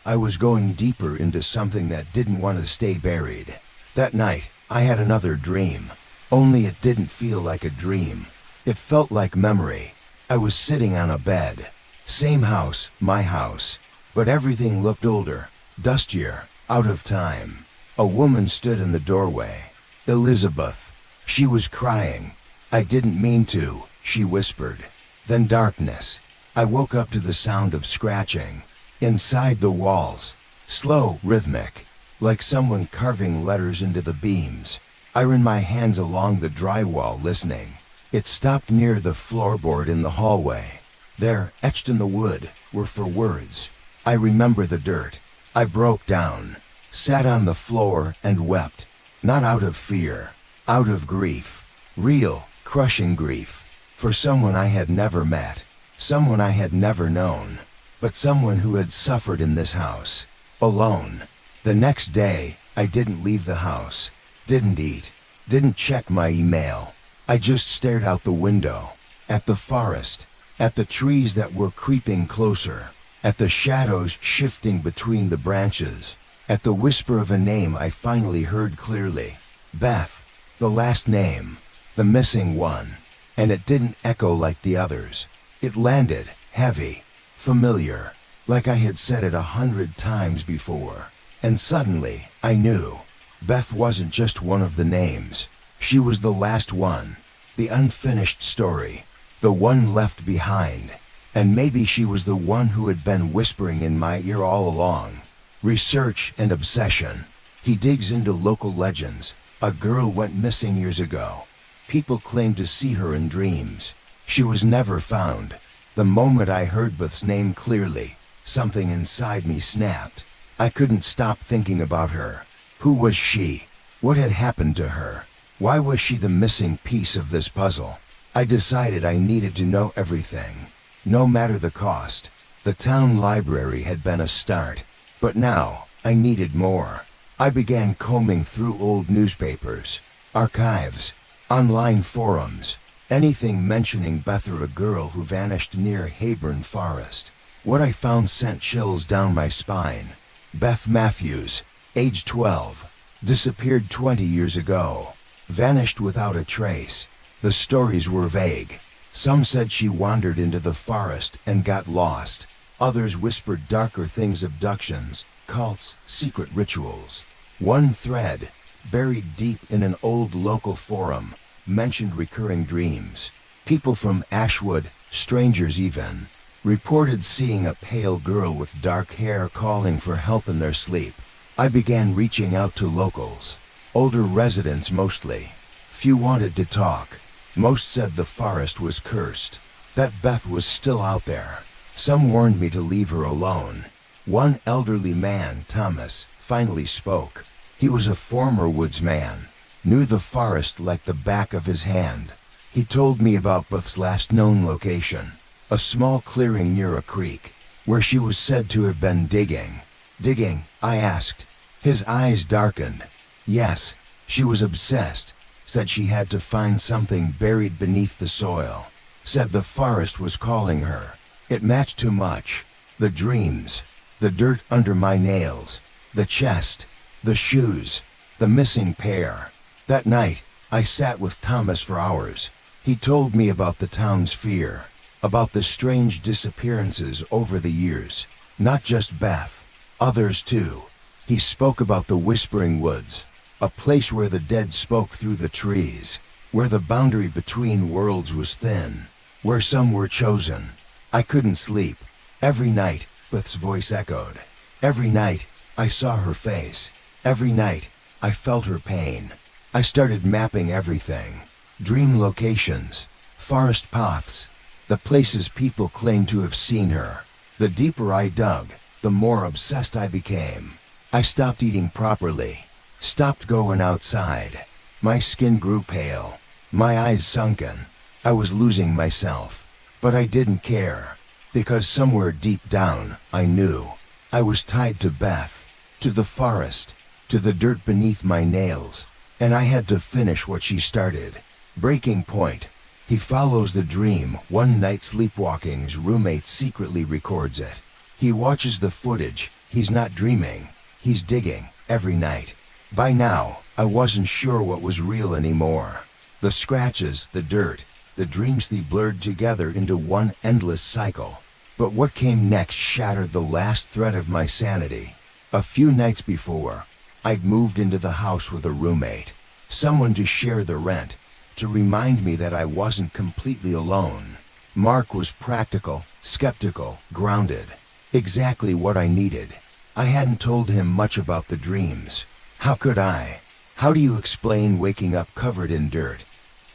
I was going deeper into something that didn't want to stay buried. That night, I had another dream. Only it didn't feel like a dream. It felt like memory. I was sitting on a bed. Same house, my house. But everything looked older, dustier, out of time. A woman stood in the doorway. Elizabeth. She was crying. I didn't mean to, she whispered. Then darkness. I woke up to the sound of scratching. Inside the walls. Slow, rhythmic. Like someone carving letters into the beams. I ran my hands along the drywall listening. It stopped near the floorboard in the hallway. There, etched in the wood, were four words. I remember the dirt. I broke down, sat on the floor and wept. Not out of fear, out of grief. Real, crushing grief. For someone I had never met. Someone I had never known. But someone who had suffered in this house. Alone. The next day, I didn't leave the house. Didn't eat. Didn't check my email. I just stared out the window. At the forest. At the trees that were creeping closer. At the shadows shifting between the branches. At the whisper of a name I finally heard clearly. Beth. The last name. The missing one. And it didn't echo like the others. It landed, heavy, familiar, like I had said it 100 times before. And suddenly, I knew. Beth wasn't just one of the names. She was the last one. The unfinished story. The one left behind. And maybe she was the one who had been whispering in my ear all along. Research and obsession. He digs into local legends. A girl went missing years ago. People claim to see her in dreams. She was never found. The moment I heard Beth's name clearly, something inside me snapped. I couldn't stop thinking about her. Who was she? What had happened to her? Why was she the missing piece of this puzzle? I decided I needed to know everything. No matter the cost. The town library had been a start. But now, I needed more. I began combing through old newspapers, archives, online forums, anything mentioning Beth or a girl who vanished near Hayburn Forest. What I found sent chills down my spine. Beth Matthews, age 12, disappeared 20 years ago, vanished without a trace. The stories were vague. Some said she wandered into the forest and got lost. Others whispered darker things: abductions, cults, secret rituals. One thread, buried deep in an old local forum, mentioned recurring dreams. People from Ashwood, strangers even, reported seeing a pale girl with dark hair calling for help in their sleep. I began reaching out to locals, older residents mostly. Few wanted to talk. Most said the forest was cursed, that Beth was still out there. Some warned me to leave her alone. One elderly man, Thomas, finally spoke. He was a former woodsman, knew the forest like the back of his hand. He told me about Beth's last known location. A small clearing near a creek, where she was said to have been digging. Digging? I asked. His eyes darkened. Yes, she was obsessed. Said she had to find something buried beneath the soil. Said the forest was calling her. It matched too much. The dreams, the dirt under my nails, the chest, the shoes, the missing pair. That night, I sat with Thomas for hours. He told me about the town's fear. About the strange disappearances over the years. Not just Beth, others too. He spoke about the Whispering Woods, a place where the dead spoke through the trees, where the boundary between worlds was thin, where some were chosen. I couldn't sleep. Every night, Beth's voice echoed. Every night, I saw her face. Every night, I felt her pain. I started mapping everything. Dream locations, forest paths, the places people claimed to have seen her. The deeper I dug, the more obsessed I became. I stopped eating properly, stopped going outside. My skin grew pale, my eyes sunken. I was losing myself, but I didn't care, because somewhere deep down, I knew. I was tied to Beth, to the forest, to the dirt beneath my nails, and I had to finish what she started. Breaking point. He follows the dream. One night sleepwalking's roommate secretly records it. He watches the footage, He's not dreaming. He's digging, every night. By now, I wasn't sure what was real anymore. The scratches, the dirt, the dreams, they blurred together into one endless cycle. But what came next shattered the last thread of my sanity. A few nights before, I'd moved into the house with a roommate. Someone to share the rent, to remind me that I wasn't completely alone. Mark was practical, skeptical, grounded. Exactly what I needed. I hadn't told him much about the dreams. How could I? How do you explain waking up covered in dirt,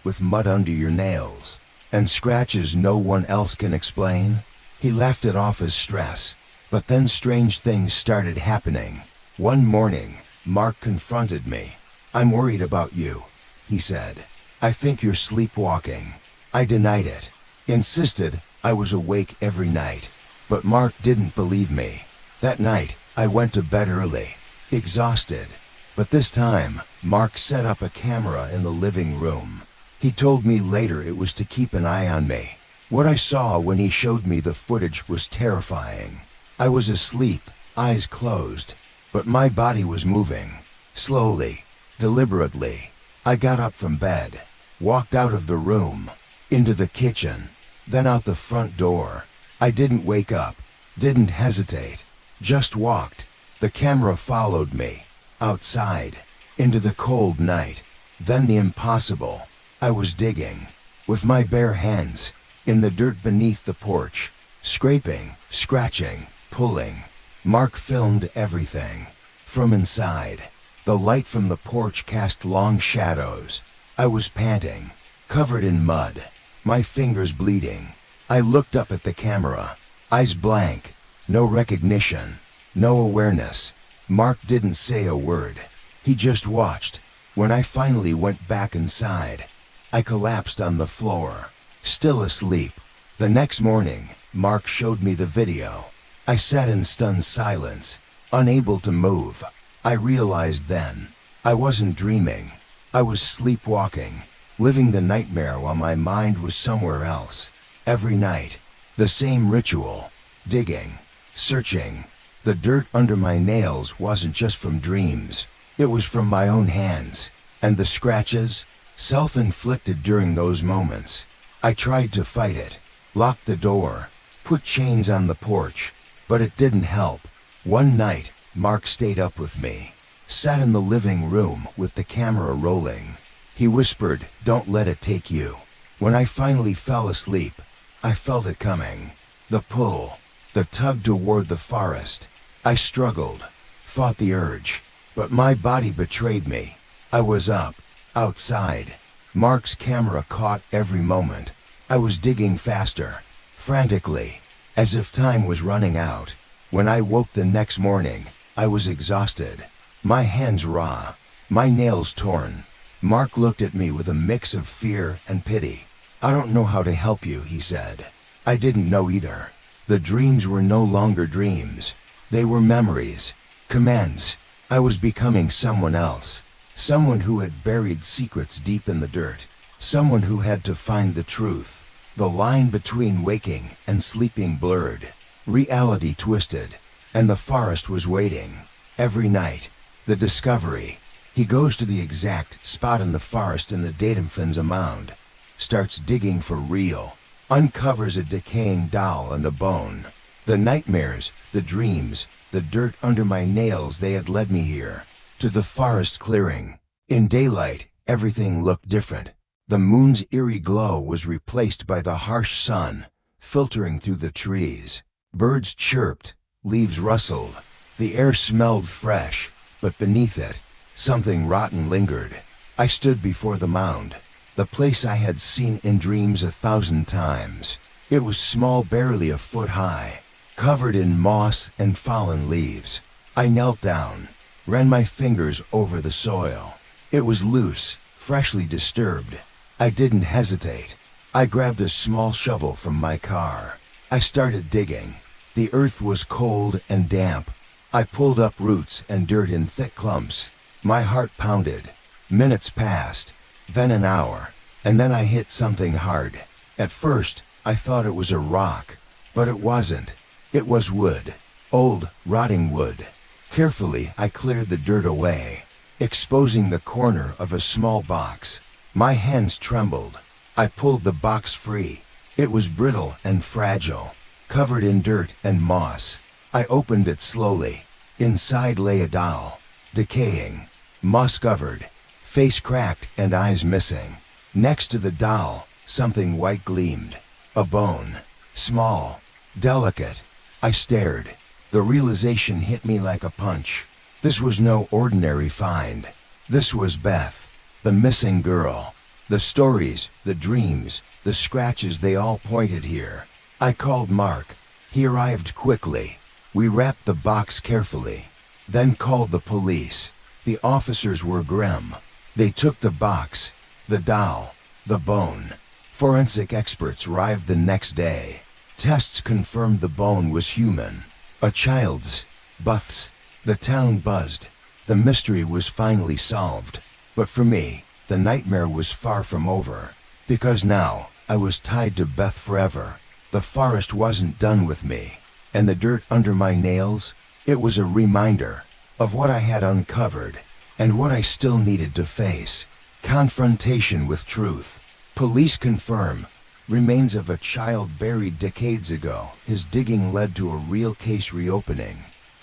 with mud under your nails, and scratches no one else can explain? He laughed it off as stress, but then strange things started happening. One morning, Mark confronted me. "I'm worried about you," he said. "I think you're sleepwalking." I denied it, insisted I was awake every night, but Mark didn't believe me. That night, I went to bed early, exhausted, but this time, Mark set up a camera in the living room. He told me later it was to keep an eye on me. What I saw when he showed me the footage was terrifying. I was asleep, eyes closed, but my body was moving. Slowly, deliberately. I got up from bed, walked out of the room, into the kitchen, then out the front door. I didn't wake up, didn't hesitate, just walked. The camera followed me, outside, into the cold night, then the impossible. I was digging, with my bare hands, in the dirt beneath the porch, scraping, scratching, pulling. Mark filmed everything, from inside. The light from the porch cast long shadows. I was panting, covered in mud, my fingers bleeding. I looked up at the camera, eyes blank, no recognition, no awareness. Mark didn't say a word. He just watched. When I finally went back inside, I collapsed on the floor, still asleep. The next morning, Mark showed me the video. I sat in stunned silence, unable to move. I realized then, I wasn't dreaming. I was sleepwalking, living the nightmare while my mind was somewhere else. Every night, the same ritual, digging, searching. The dirt under my nails wasn't just from dreams. It was from my own hands, and the scratches, self-inflicted during those moments. I tried to fight it, locked the door, put chains on the porch, but it didn't help. One night, Mark stayed up with me, sat in the living room with the camera rolling. He whispered, "Don't let it take you." When I finally fell asleep, I felt it coming. The pull, the tug toward the forest. I struggled, fought the urge, but my body betrayed me. I was up, outside. Mark's camera caught every moment. I was digging faster, frantically, as if time was running out. When I woke the next morning, I was exhausted, my hands raw, my nails torn. Mark looked at me with a mix of fear and pity. "I don't know how to help you," he said. I didn't know either. The dreams were no longer dreams. They were memories, commands. I was becoming someone else, someone who had buried secrets deep in the dirt, someone who had to find the truth. The line between waking and sleeping blurred, reality twisted, and the forest was waiting. Every night, the discovery. He goes to the exact spot in the forest in the Datumfinza mound, starts digging for real, uncovers a decaying doll and a bone. The nightmares, the dreams, the dirt under my nails, they had led me here, to the forest clearing. In daylight, everything looked different. The moon's eerie glow was replaced by the harsh sun, filtering through the trees. Birds chirped, leaves rustled. The air smelled fresh, but beneath it, something rotten lingered. I stood before the mound, the place I had seen in dreams 1,000 times. It was small, barely a foot high, covered in moss and fallen leaves. I knelt down, ran my fingers over the soil. It was loose, freshly disturbed. I didn't hesitate. I grabbed a small shovel from my car. I started digging. The earth was cold and damp. I pulled up roots and dirt in thick clumps. My heart pounded. Minutes passed, then an hour, and then I hit something hard. At first, I thought it was a rock, but it wasn't. It was wood, Old, rotting wood. Carefully, I cleared the dirt away, exposing the corner of a small box. My hands trembled. I pulled the box free. It was brittle and fragile, covered in dirt and moss. I opened it slowly. Inside lay a doll, decaying, moss-covered, face cracked and eyes missing. Next to the doll, something white gleamed. A bone. Small. Delicate. I stared. The realization hit me like a punch. This was no ordinary find. This was Beth, the missing girl. The stories, the dreams, the scratches, they all pointed here. I called Mark. He arrived quickly. We wrapped the box carefully, then called the police. The officers were grim. They took the box, the doll, the bone. Forensic experts arrived the next day. Tests confirmed the bone was human. A child's. Beth's. The town buzzed. The mystery was finally solved. But for me, the nightmare was far from over. Because now, I was tied to Beth forever. The forest wasn't done with me. And the dirt under my nails, it was a reminder of what I had uncovered and what I still needed to face. Confrontation with truth. Police confirm remains of a child buried decades ago. His digging led to a real case reopening.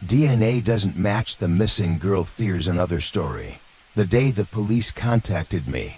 DNA doesn't match the missing girl. There's another story. The day the police contacted me,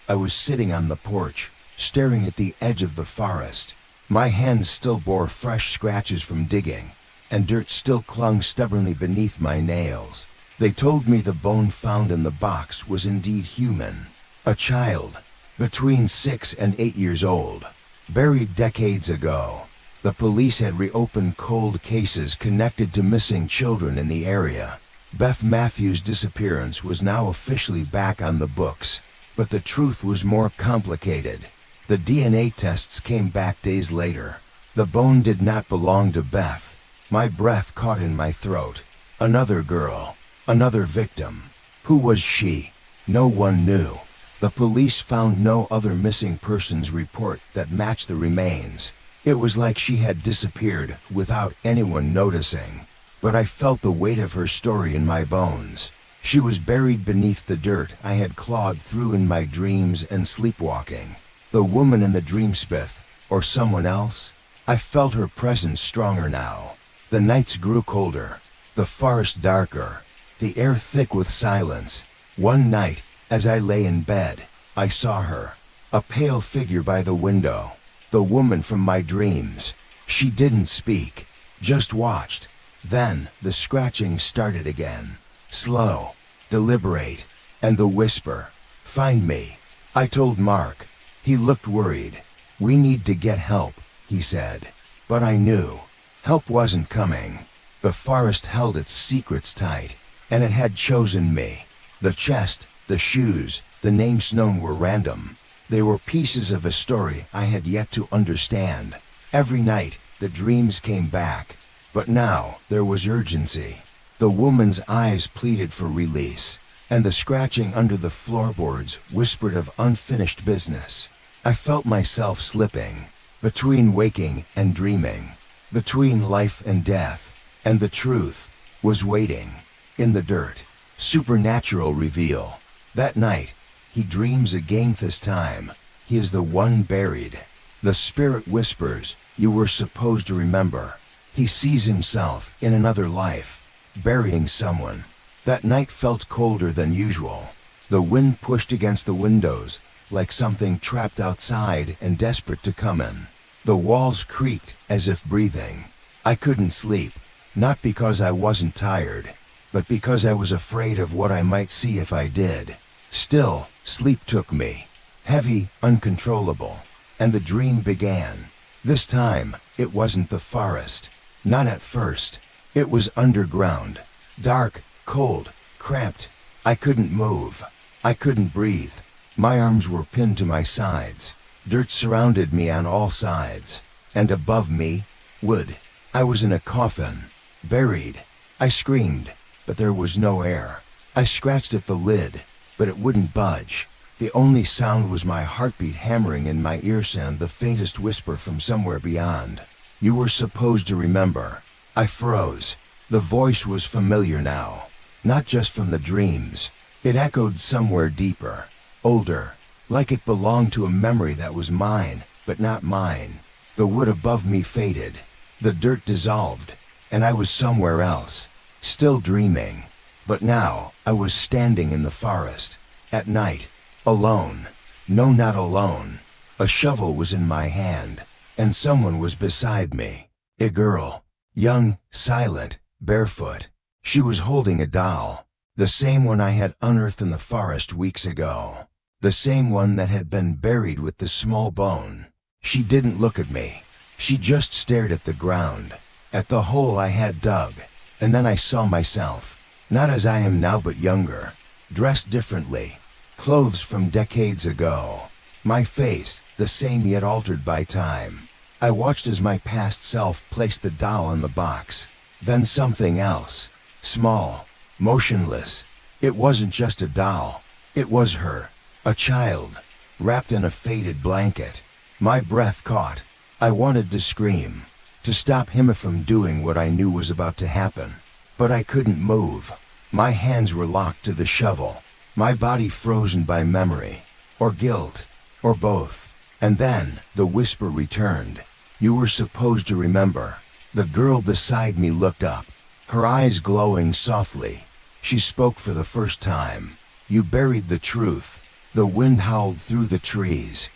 I was sitting on the porch, staring at the edge of the forest. My hands still bore fresh scratches from digging, and dirt still clung stubbornly beneath my nails. They told me the bone found in the box was indeed human. A child, between 6 and 8 years old, buried decades ago. The police had reopened cold cases connected to missing children in the area. Beth Matthews' disappearance was now officially back on the books, but the truth was more complicated. The DNA tests came back days later. The bone did not belong to Beth. My breath caught in my throat. Another girl, another victim. Who was she? No one knew. The police found no other missing persons report that matched the remains. It was like she had disappeared without anyone noticing. But I felt the weight of her story in my bones. She was buried beneath the dirt I had clawed through in my dreams and sleepwalking. The woman in the dreamspith, or someone else? I felt her presence stronger now. The nights grew colder, the forest darker, the air thick with silence. One night, as I lay in bed, I saw her, a pale figure by the window, the woman from my dreams. She didn't speak, just watched. Then the scratching started again, slow, deliberate, and the whisper, "Find me." I told Mark. He looked worried. "We need to get help," he said. But I knew help wasn't coming. The forest held its secrets tight, and it had chosen me. The chest, the shoes, the names known were random. They were pieces of a story I had yet to understand. Every night, the dreams came back. But now, there was urgency. The woman's eyes pleaded for release, and the scratching under the floorboards whispered of unfinished business. I felt myself slipping, between waking and dreaming, between life and death, and the truth was waiting, in the dirt. Supernatural reveal. That night, he dreams again. This time, he is the one buried. The spirit whispers, "You were supposed to remember." He sees himself in another life, burying someone. That night felt colder than usual. The wind pushed against the windows, like something trapped outside and desperate to come in. The walls creaked as if breathing. I couldn't sleep, not because I wasn't tired, but because I was afraid of what I might see if I did. Still, sleep took me, heavy, uncontrollable, and the dream began. This time, it wasn't the forest. Not at first. It was underground, dark, cold, cramped. I couldn't move. I couldn't breathe. My arms were pinned to my sides. Dirt surrounded me on all sides. And above me, wood. I was in a coffin, buried. I screamed, but there was no air. I scratched at the lid, but it wouldn't budge. The only sound was my heartbeat hammering in my ears and the faintest whisper from somewhere beyond. "You were supposed to remember." I froze. The voice was familiar now. Not just from the dreams. It echoed somewhere deeper, older, like it belonged to a memory that was mine, but not mine. The wood above me faded. The dirt dissolved, and I was somewhere else, still dreaming. But now, I was standing in the forest, at night, alone. No, not alone. A shovel was in my hand, and someone was beside me. A girl, young, silent, barefoot. She was holding a doll, the same one I had unearthed in the forest weeks ago. The same one that had been buried with the small bone. She didn't look at me. She just stared at the ground, at the hole I had dug. And then I saw myself, not as I am now but younger, dressed differently, clothes from decades ago. My face, the same yet altered by time. I watched as my past self placed the doll in the box. Then something else, small, motionless. It wasn't just a doll. It was her, a child, wrapped in a faded blanket. My breath caught. I wanted to scream, to stop him from doing what I knew was about to happen. But I couldn't move. My hands were locked to the shovel, my body frozen by memory, or guilt, or both. And then, the whisper returned. You were supposed to remember. The girl beside me looked up, her eyes glowing softly. She spoke for the first time. You buried the truth. The wind howled through the trees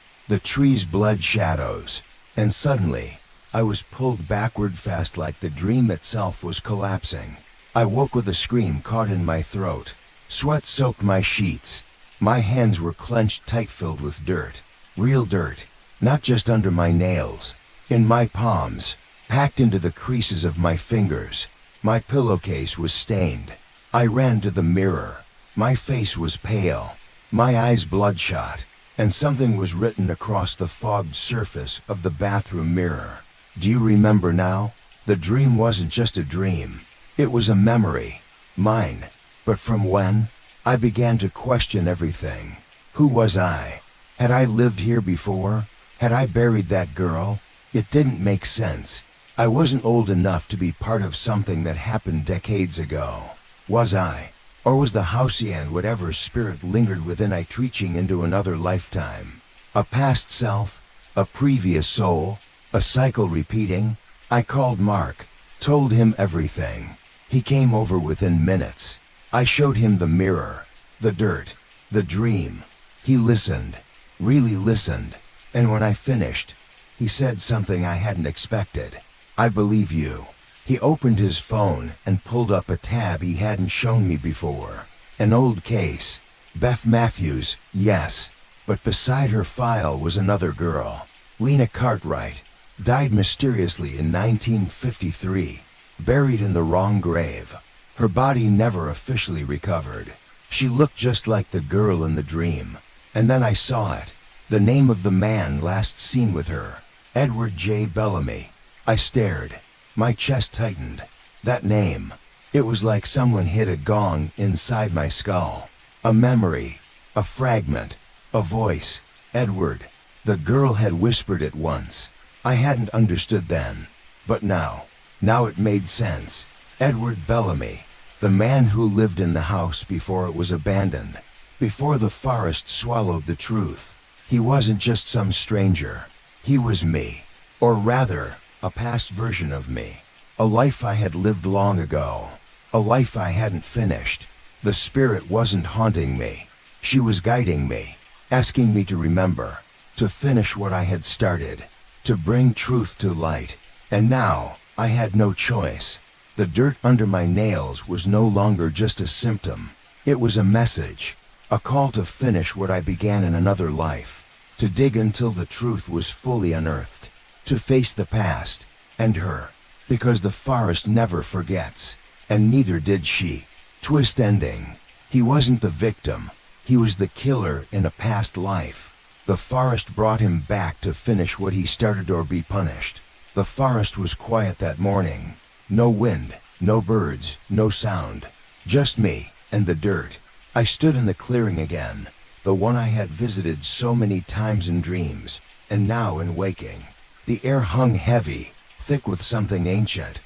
bled shadows. And suddenly, I was pulled backward fast like the dream itself was collapsing. I woke with a scream caught in my throat. Sweat soaked my sheets. My hands were clenched tight, filled with dirt. Real dirt, not just under my nails. In my palms, packed into the creases of my fingers. My pillowcase was stained. I ran to the mirror. My face was pale, my eyes bloodshot, and something was written across the fogged surface of the bathroom mirror. Do you remember now? The dream wasn't just a dream. It was a memory, mine. But from when? I began to question everything. Who was I? Had I lived here before? Had I buried that girl? It didn't make sense. I wasn't old enough to be part of something that happened decades ago. Was I? Or was the halcyon whatever spirit lingered within I reaching into another lifetime? A past self? A previous soul? A cycle repeating? I called Mark, told him everything. He came over within minutes. I showed him the mirror, the dirt, the dream. He listened, really listened, and when I finished, he said something I hadn't expected. I believe you. He opened his phone and pulled up a tab he hadn't shown me before. An old case. Beth Matthews, yes. But beside her file was another girl. Lena Cartwright. Died mysteriously in 1953. Buried in the wrong grave. Her body never officially recovered. She looked just like the girl in the dream. And then I saw it. The name of the man last seen with her. Edward J. Bellamy. I stared. My chest tightened. That name. It was like someone hit a gong inside my skull. A memory. A fragment. A voice. Edward. The girl had whispered it once. I hadn't understood then. But now it made sense. Edward Bellamy. The man who lived in the house before it was abandoned. Before the forest swallowed the truth. He wasn't just some stranger. He was me. Or rather, a past version of me. A life I had lived long ago. A life I hadn't finished. The spirit wasn't haunting me. She was guiding me, asking me to remember, to finish what I had started, to bring truth to light. And now, I had no choice. The dirt under my nails was no longer just a symptom. It was a message, a call to finish what I began in another life, to dig until the truth was fully unearthed, to face the past, and her, because the forest never forgets, and neither did she. Twist ending. He wasn't the victim, he was the killer in a past life. The forest brought him back to finish what he started or be punished. The forest was quiet that morning. No wind, no birds, no sound. Just me, and the dirt. I stood in the clearing again, the one I had visited so many times in dreams, and now in waking. The air hung heavy, thick with something ancient.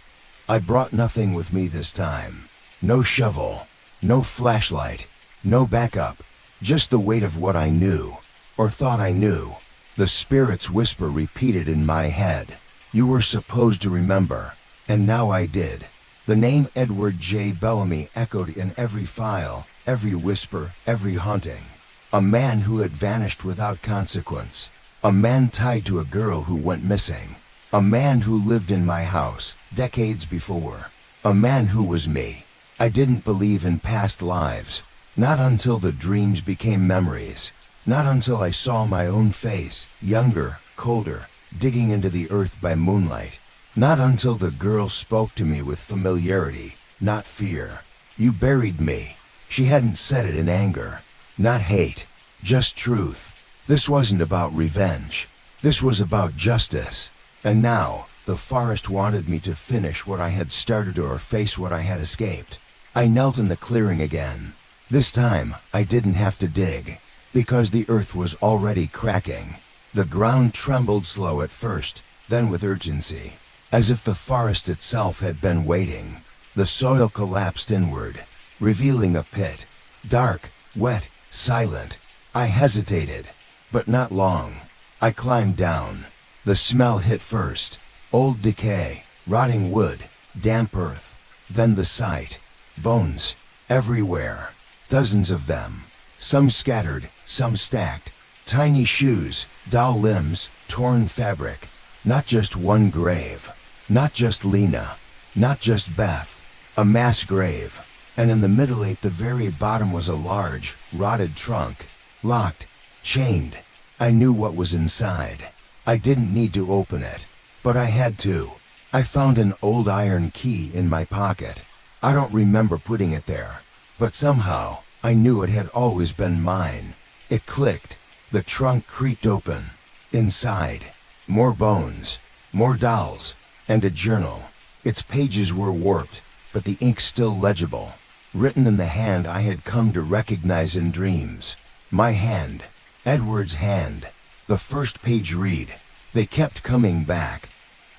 I brought nothing with me this time. No shovel, no flashlight, no backup, just the weight of what I knew, or thought I knew. The spirit's whisper repeated in my head. You were supposed to remember, and now I did. The name Edward J. Bellamy echoed in every file, every whisper, every haunting. A man who had vanished without consequence. A man tied to a girl who went missing. A man who lived in my house, decades before. A man who was me. I didn't believe in past lives. Not until the dreams became memories. Not until I saw my own face, younger, colder, digging into the earth by moonlight. Not until the girl spoke to me with familiarity, not fear. You buried me. She hadn't said it in anger. Not hate, just truth. This wasn't about revenge. This was about justice. And now, the forest wanted me to finish what I had started or face what I had escaped. I knelt in the clearing again. This time, I didn't have to dig, because the earth was already cracking. The ground trembled slow at first, then with urgency, as if the forest itself had been waiting. The soil collapsed inward, revealing a pit. Dark, wet, silent. I hesitated, but not long. I climbed down. The smell hit first. Old decay, rotting wood, damp earth. Then the sight. Bones, everywhere. Dozens of them. Some scattered, some stacked. Tiny shoes, doll limbs, torn fabric. Not just one grave. Not just Lena. Not just Beth. A mass grave. And in the middle at the very bottom was a large, rotted trunk. Locked. Chained. I knew what was inside. I didn't need to open it. But I had to. I found an old iron key in my pocket. I don't remember putting it there. But somehow, I knew it had always been mine. It clicked. The trunk creaked open. Inside, more bones, more dolls, and a journal. Its pages were warped, but the ink still legible. Written in the hand I had come to recognize in dreams. My hand. Edward's hand. The first page read. They kept coming back.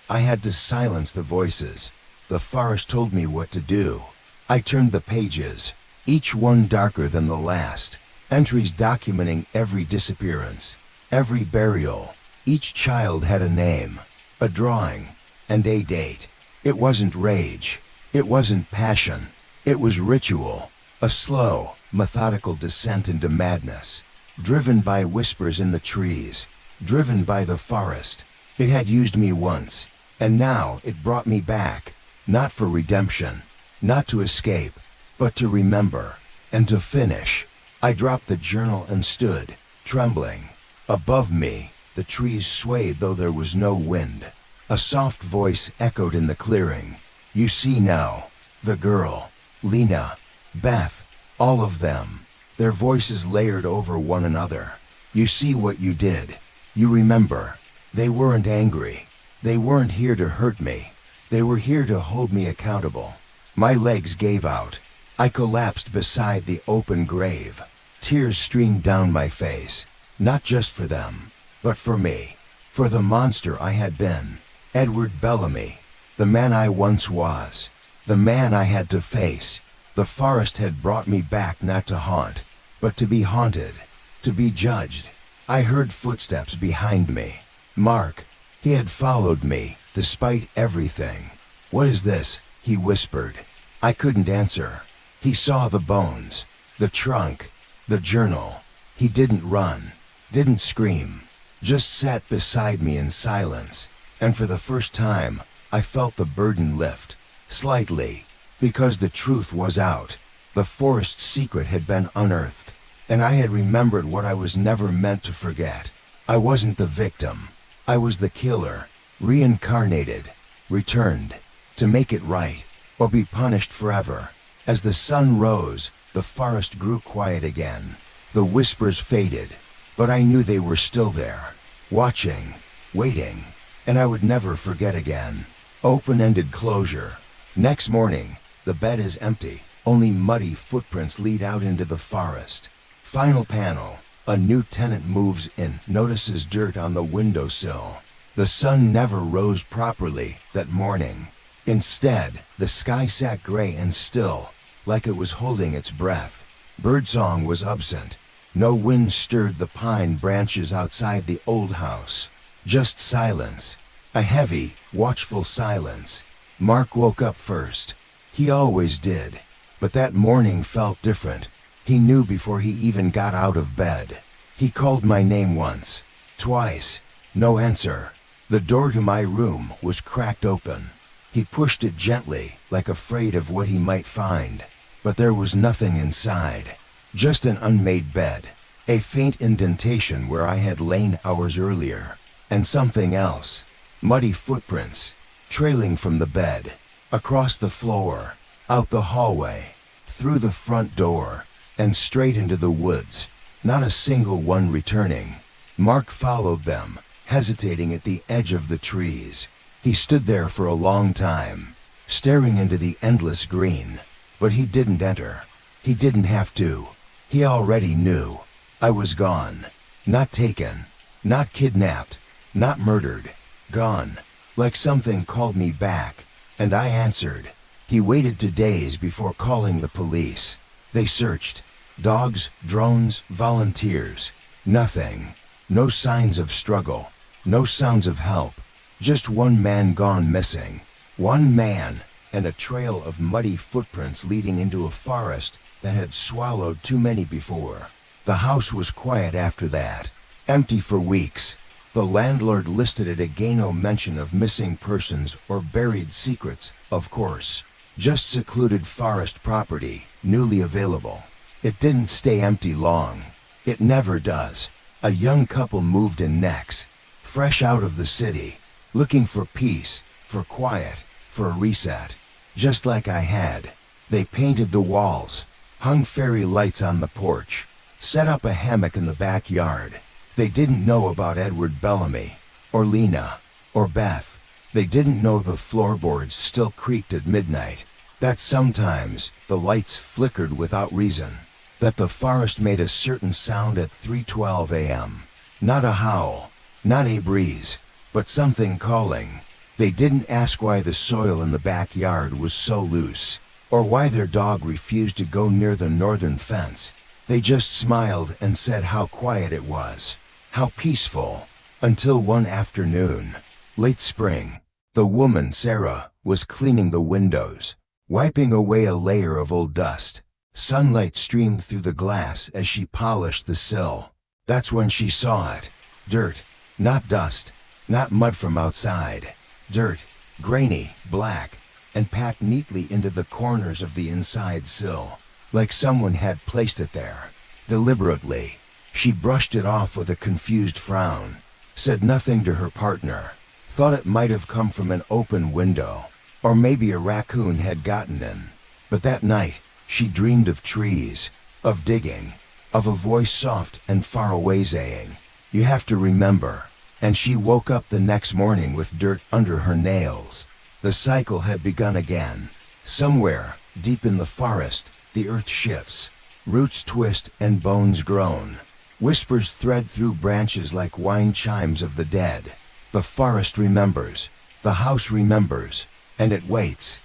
I had to silence the voices. The forest told me what to do. I turned the pages, each one darker than the last. Entries documenting every disappearance, every burial. Each child had a name, a drawing, and a date. It wasn't rage. It wasn't passion. It was ritual. A slow, methodical descent into madness. Driven by whispers in the trees. Driven by the forest. It had used me once, and now it brought me back. Not for redemption. Not to escape, but to remember. And to finish. I dropped the journal and stood, trembling. Above me, the trees swayed though there was no wind. A soft voice echoed in the clearing. You see now, the girl, Lena, Beth, all of them. Their voices layered over one another. You see what you did. You remember. They weren't angry. They weren't here to hurt me. They were here to hold me accountable. My legs gave out. I collapsed beside the open grave. Tears streamed down my face. Not just for them, but for me. For the monster I had been. Edward Bellamy. The man I once was. The man I had to face. The forest had brought me back not to haunt, but to be haunted. To be judged. I heard footsteps behind me. Mark. He had followed me, despite everything. What is this? He whispered. I couldn't answer. He saw the bones, the trunk, the journal. He didn't run, didn't scream, just sat beside me in silence. And for the first time, I felt the burden lift, slightly, because the truth was out. The forest's secret had been unearthed, and I had remembered what I was never meant to forget. I wasn't the victim. I was the killer, reincarnated, returned, to make it right, or be punished forever. As the sun rose, the forest grew quiet again. The whispers faded, but I knew they were still there, watching, waiting, and I would never forget again. Open-ended closure. Next morning, the bed is empty. Only muddy footprints lead out into the forest. Final panel. A new tenant moves in, notices dirt on the windowsill. The sun never rose properly that morning. Instead, the sky sat gray and still, like it was holding its breath. Birdsong was absent. No wind stirred the pine branches outside the old house. Just silence. A heavy, watchful silence. Mark woke up first. He always did. But that morning felt different. He knew before he even got out of bed. He called my name once. Twice. No answer. The door to my room was cracked open. He pushed it gently, like afraid of what he might find. But there was nothing inside. Just an unmade bed. A faint indentation where I had lain hours earlier. And something else. Muddy footprints. Trailing from the bed. Across the floor. Out the hallway. Through the front door. And straight into the woods. Not a single one returning. Mark followed them, hesitating at the edge of the trees. He stood there for a long time, staring into the endless green. But he didn't enter. He didn't have to. He already knew. I was gone. Not taken. Not kidnapped. Not murdered. Gone. Like something called me back. And I answered. He waited 2 days before calling the police. They searched. Dogs, drones, volunteers. Nothing. No signs of struggle. No sounds of help. Just one man gone missing. One man, and a trail of muddy footprints leading into a forest that had swallowed too many before. The house was quiet after that. Empty for weeks. The landlord listed it again, no mention of missing persons or buried secrets, of course. Just secluded forest property, newly available. It didn't stay empty long. It never does. A young couple moved in next, fresh out of the city, looking for peace, for quiet, for a reset. Just like I had. They painted the walls, hung fairy lights on the porch, set up a hammock in the backyard. They didn't know about Edward Bellamy, or Lena, or Beth. They didn't know the floorboards still creaked at midnight, that sometimes the lights flickered without reason, that the forest made a certain sound at 3:12 a.m. Not a howl, not a breeze, but something calling. They didn't ask why the soil in the backyard was so loose, or why their dog refused to go near the northern fence. They just smiled and said how quiet it was, how peaceful, until one afternoon, late spring, the woman, Sarah, was cleaning the windows, wiping away a layer of old dust. Sunlight streamed through the glass as she polished the sill. That's when she saw it. Dirt, not dust, not mud from outside. Dirt, grainy, black, and packed neatly into the corners of the inside sill, like someone had placed it there, deliberately. She brushed it off with a confused frown, said nothing to her partner, thought it might have come from an open window, or maybe a raccoon had gotten in. But that night, she dreamed of trees, of digging, of a voice soft and far away saying, "You have to remember." And she woke up the next morning with dirt under her nails. The cycle had begun again. Somewhere, deep in the forest, the earth shifts. Roots twist and bones groan. Whispers thread through branches like wind chimes of the dead. The forest remembers. The house remembers. And it waits.